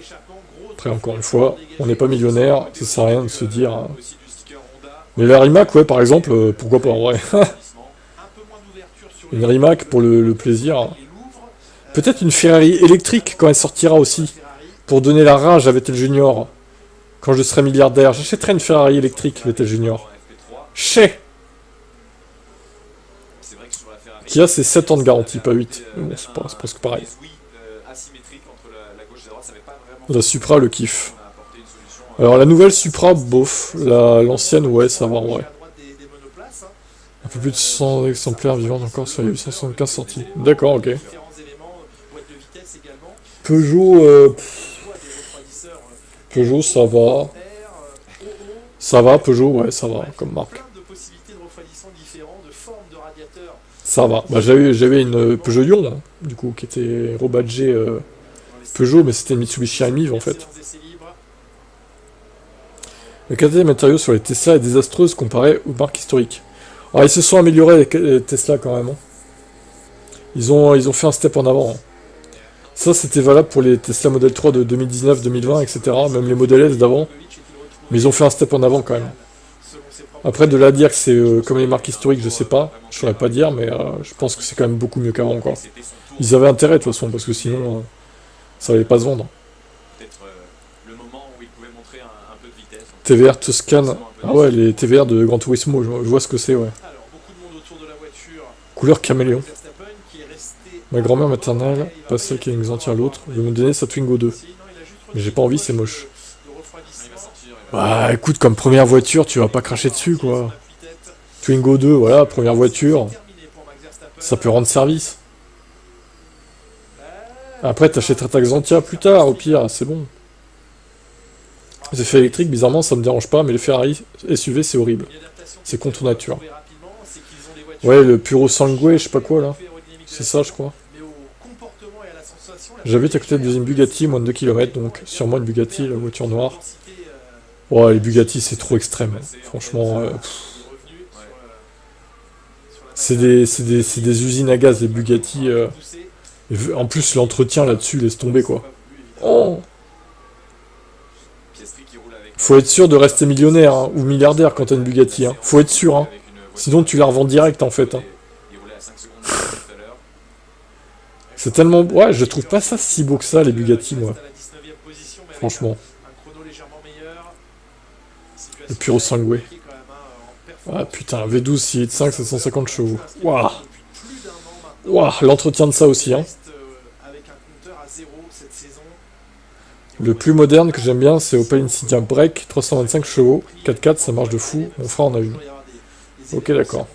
après, encore une fois, on n'est pas millionnaire, ça sert à rien de se dire... hein. Aussi du sticker Honda, Mais la Rimac, ouais, par exemple, pourquoi pas, en vrai. Un peu moins d'ouverture sur Une Rimac pour le plaisir. les Louvres. Peut-être une Ferrari électrique quand elle sortira aussi. Ferrari. Pour donner la rage à Vettel Junior. Quand je serai milliardaire, j'achèterai une Ferrari électrique, Vettel Junior. FP3. Chez C'est vrai que sur la Ferrari, qui a ses 7 ans de garantie, pas 8. Mais bon, c'est presque pareil. oui, asymétrique entre la gauche et la droite, ça n'avait pas vraiment. La Supra, le kiff. On a apporté une solution. Alors la nouvelle Supra, bof. L'ancienne, ouais, ça va, ouais. À droite des monoplaces. Un peu plus de 100 exemplaires vivants encore sur les 875 sorties. D'accord, ok. Différents éléments, boîte de vitesse également. Peugeot, Soit des refroidisseurs Peugeot, ça va. air, Ça va, Peugeot, ouais, ça va, comme marque. plein de possibilités de refroidissement différents, de formes de radiateurs. Ça va. Bah, j'avais une Peugeot Lyon, hein, du coup, qui était rebadgée Peugeot, mais c'était une Mitsubishi Almive, en fait. Séance d'essai libre. La qualité des matériaux sur les Tesla est désastreuse comparée aux marques historiques. Alors, ils se sont améliorés, les Tesla, quand même. Hein. Ils ont fait un step en avant. Hein. Ça, c'était valable pour les Tesla Model 3 de 2019, 2020, etc. Même les Model S d'avant. Mais ils ont fait un step en avant, quand même. Après, de là à dire que c'est comme les marques historiques, je sais pas. Je saurais pas dire, mais je pense que c'est quand même beaucoup mieux qu'avant, quoi. Ils avaient intérêt, de toute façon, parce que sinon, ça allait pas se vendre. Peut-être le moment où il pouvait montrer un peu de vitesse. TVR Tuscan. Ah ouais, les TVR de Gran Turismo, je vois ce que c'est, ouais. Alors, beaucoup de monde autour de la voiture. Couleur caméléon. Verstappen qui est resté. Ma grand-mère maternelle, pas celle qui nous en tire l'autre, veut me donner sa Twingo 2. Mais j'ai pas envie, c'est moche. Bah écoute, comme première voiture, tu vas pas cracher dessus, quoi. Twingo 2, voilà, première voiture. Ça peut rendre service. Après, t'achèteras ta Xantia plus tard, au pire, c'est bon. Les effets électriques, bizarrement, ça me dérange pas, mais les Ferrari SUV, c'est horrible. C'est contre nature. Ouais, le Puro Sangue, je sais pas quoi, là. C'est ça, je crois. J'habite à côté de une Bugatti, moins de 2 km, donc sûrement une Bugatti, la voiture noire. Ouais, les Bugatti, c'est trop extrême. Franchement, c'est des usines à gaz, les Bugatti. Et en plus, l'entretien là-dessus, laisse tomber, quoi. Oh! Faut être sûr de rester millionnaire, hein, ou milliardaire quand t'as une Bugatti, hein. Faut être sûr, hein. Sinon, tu la revends direct, en fait, hein. C'est tellement... Ouais, je trouve pas ça si beau que ça, les Bugatti, moi. Franchement. Le Puro Sangue. Ah, putain, V12, 6.5, 750 chevaux. Waouh! Waouh, l'entretien de ça aussi, hein. Le plus moderne que j'aime bien, c'est Opel Insignia Break, 325 chevaux, 4x4, ça marche de fou, mon frère en a une. Ok, d'accord.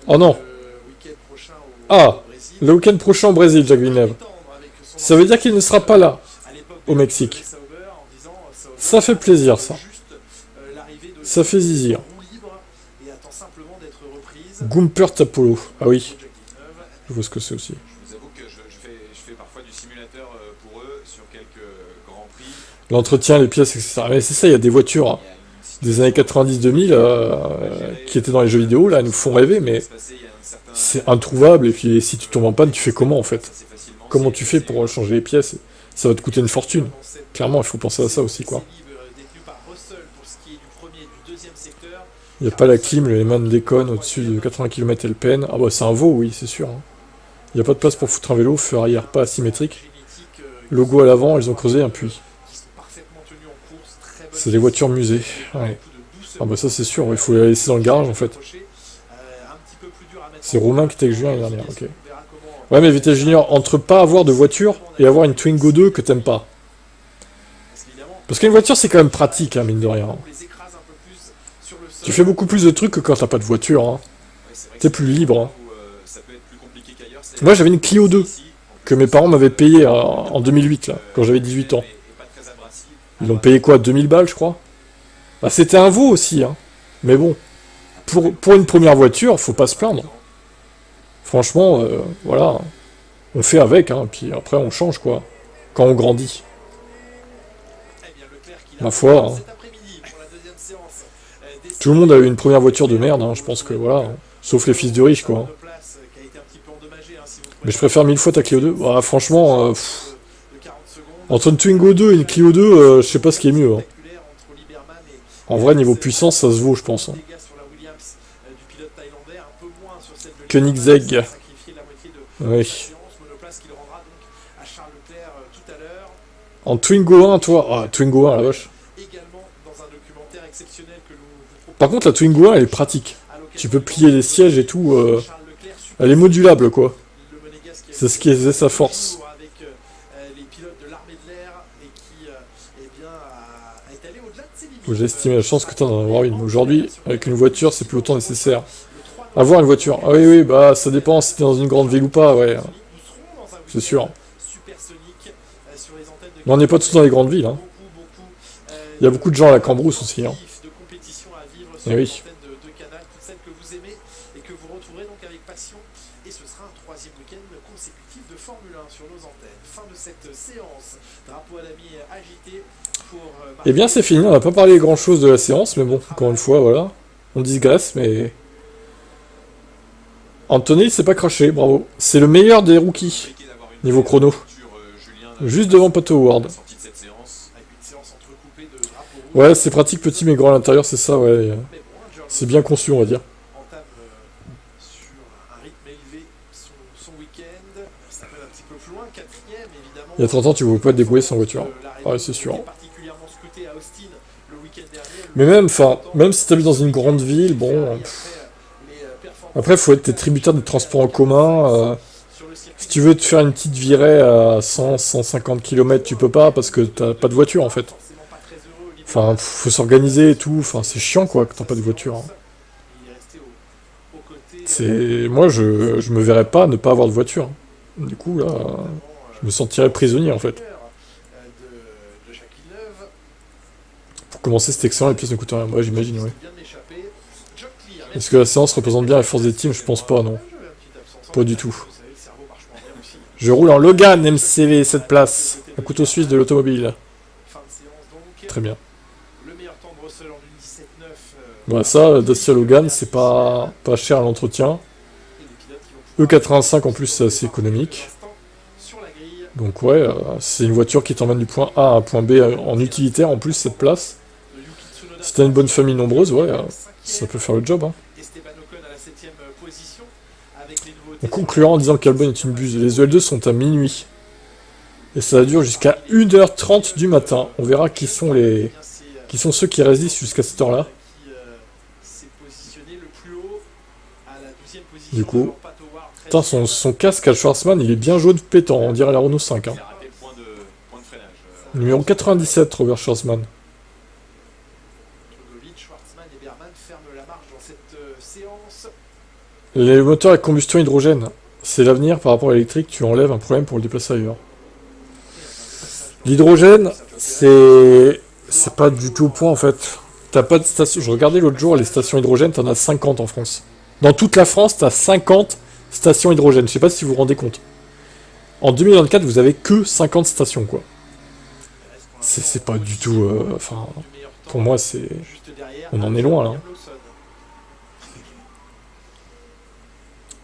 Oh non! Ah! Le week-end prochain au Brésil, Jacques Villeneuve. Ça veut dire qu'il ne sera pas là, au Mexique. Ça fait plaisir, ça. Ça fait zizir. Gumpert Apollo. Ah oui. Je vois ce que c'est aussi. Je vous avoue que je fais parfois du simulateur pour eux sur quelques grands prix. L'entretien, les pièces, etc. Mais c'est ça, il y a des voitures hein, des années 90-2000 qui étaient dans les jeux vidéo, là, elles nous font rêver, mais c'est introuvable. Et puis si tu tombes en panne, tu fais comment en fait? Comment tu fais pour changer les pièces? Ça va te coûter une fortune. Clairement, il faut penser à ça aussi, quoi. Il n'y a pas la clim, le Lehman déconne au-dessus de 80 km LPN. Ah bah c'est un veau, oui, c'est sûr. Hein. Il n'y a pas de place pour foutre un vélo, feu arrière pas asymétrique. Logo à l'avant, ils ont creusé un puits. C'est des voitures musées. Ouais. Ah bah ça c'est sûr, il faut les laisser dans le garage en fait. C'est Romain qui était avec Julien l'année dernière, ok. Ouais mais VT Junior, entre pas avoir de voiture et avoir une Twingo 2 que t'aimes pas. Parce qu'une voiture c'est quand même pratique, hein, mine de rien. Tu fais beaucoup plus de trucs que quand t'as pas de voiture. Hein. T'es plus libre. Hein. Moi j'avais une Clio 2 que mes parents m'avaient payé en 2008, là, quand j'avais 18 ans. Ils l'ont payé quoi, 2000 balles je crois? Bah c'était un veau aussi, hein. Mais bon, pour une première voiture, faut pas se plaindre. Franchement, voilà. On fait avec, hein, puis après on change quoi. Quand on grandit. Ma foi, hein. Tout le monde a eu une première voiture de merde, hein, je pense que voilà. Sauf les fils de riches, quoi. Mais je préfère 1000 fois ta Clio 2. Bah, franchement, entre une Twingo 2 et une Clio 2, je sais pas ce qui est mieux. Hein. En vrai, niveau puissance, ça se vaut, je pense. Hein. Koenigsegg. Oui. En Twingo 1, toi. Ah, Twingo 1, la vache. Par contre, la Twingo 1, elle est pratique. Tu peux plier les sièges et tout. Elle est modulable, quoi. C'est ce qui faisait sa force. J'ai estimé la chance que tu as d'en avoir une. Aujourd'hui, avec une voiture, c'est plus autant nécessaire. Avoir une voiture. Ah oui, oui, bah ça dépend si t'es dans une grande ville ou pas, ouais. C'est sûr. Mais on n'est pas tous dans les grandes villes, hein. Il y a beaucoup de gens à la Cambrousse aussi, hein. Et oui. Eh bien c'est fini, on n'a pas parlé grand chose de la séance, mais bon, encore une fois, voilà. On digresse, mais... Anthony s'est pas craché, bravo. C'est le meilleur des rookies, niveau chrono. Juste devant Pato Ward. séance entrecoupée de drapeaux rouges. Ouais, c'est pratique, petit mais grand à l'intérieur, c'est ça, ouais. Mais bon, George C'est bien conçu, on va dire. entame sur un rythme élevé son week-end. Ça peut aller un petit peu plus loin, quatrième évidemment. Il y a 30 ans, tu ne pouvais pas te débrouiller sans voiture. La Ouais, c'est sûr. qui est particulièrement scruté à Austin le week-end dernier. Mais même, enfin, même si t'habites dans une grande ville, bon... Après, faut être tributaire des transports en commun. Si tu veux te faire une petite virée à 100, 150 km, tu peux pas parce que t'as pas de voiture en fait. Enfin, faut s'organiser et tout. Enfin, c'est chiant quoi que t'as pas de voiture. Hein. Moi, je me verrais pas ne pas avoir de voiture. Du coup, là, je me sentirais prisonnier en fait. Pour commencer, c'est excellent, les pièces ne coûtent rien. Moi, j'imagine, ouais. Est-ce que la séance représente bien la force des teams? Je pense pas, non. Pas du tout. Je roule en Logan MCV 7 places, un couteau suisse de l'automobile. Très bien. Bah ça, Dacia Logan, c'est pas cher à l'entretien. E85 en plus, c'est assez économique. Donc ouais, c'est une voiture qui t'emmène du point A à un point B en utilitaire, en plus, cette place. Si t'as une bonne famille nombreuse, ouais, ça peut faire le job. Hein. On conclura en disant qu'Albon est une buse. Les EL2 sont à minuit. Et ça dure jusqu'à 1h30 du matin. On verra qui sont ceux qui résistent jusqu'à cette heure-là. Du coup, putain, son casque à Schwarzman, il est bien jaune pétant, on dirait la Renault 5. Hein. Numéro 97, Robert Schwarzman. Les moteurs à combustion hydrogène, c'est l'avenir par rapport à l'électrique, tu enlèves un problème pour le déplacer ailleurs. L'hydrogène, c'est pas du tout au point en fait. T'as pas de station. Je regardais l'autre jour les stations hydrogène, t'en as 50 en France. Dans toute la France, t'as 50 stations hydrogène. Je sais pas si vous vous rendez compte. En 2024, vous avez que 50 stations quoi. C'est pas du tout. Enfin, pour moi, c'est. On en est loin là.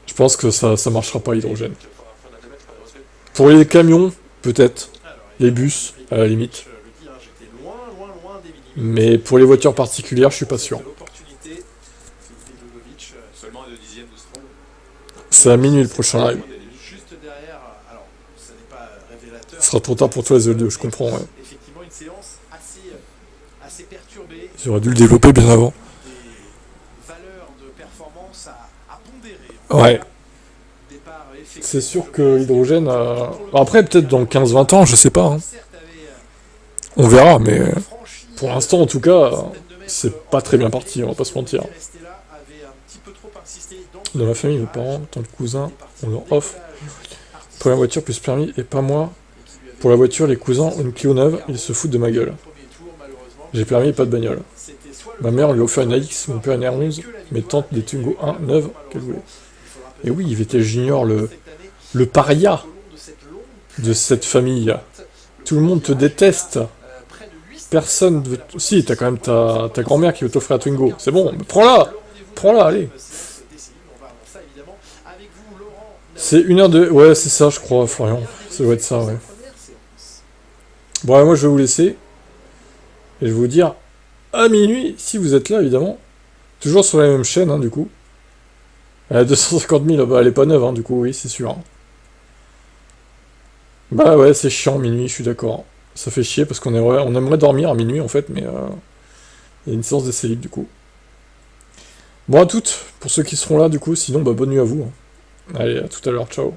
Je pense que ça marchera pas l'hydrogène. Pour les camions, peut-être. Les bus, à la limite. Mais pour les voitures particulières, je suis pas sûr. C'est à minuit le prochain live. Ce sera trop tard pour toi les E2, je comprends, ouais. J'aurais dû le développer bien avant. Ouais. C'est sûr que l'hydrogène... Après, peut-être dans 15-20 ans, je sais pas. Hein. On verra, mais... Pour l'instant, en tout cas, c'est pas très bien parti, on va pas se mentir. Dans ma famille, mes parents, tant que cousin, on leur offre première voiture plus permis, et pas moi. Pour la voiture, les cousins ont une Clio neuve, ils se foutent de ma gueule. J'ai permis et pas de bagnole. Ma mère lui a offert une AX, mon père une R11, mes tantes des Twingo 1 neuves qu'elle voulait. Et oui, VTech Junior, le paria de cette famille. Tout le monde te déteste. Personne veut... Si, t'as quand même ta grand-mère qui veut t'offrir un Twingo. C'est bon, prends-la. Prends-la, allez. C'est 1h de... Ouais, c'est ça, je crois, Florian. Ça doit être ça, ouais. Bon, moi, je vais vous laisser. Et je vais vous dire à minuit, si vous êtes là, évidemment. Toujours sur la même chaîne, hein, du coup. Elle a 250 000, bah, elle est pas neuve, hein, du coup, oui, c'est sûr. Hein. Bah ouais, c'est chiant, minuit, je suis d'accord. Ça fait chier, parce qu'on aimerait dormir à minuit, en fait, mais... il y a une séance d'essai libre, du coup. Bon, à toutes, pour ceux qui seront là, du coup, sinon, bah, bonne nuit à vous. Hein. Allez, à tout à l'heure, ciao.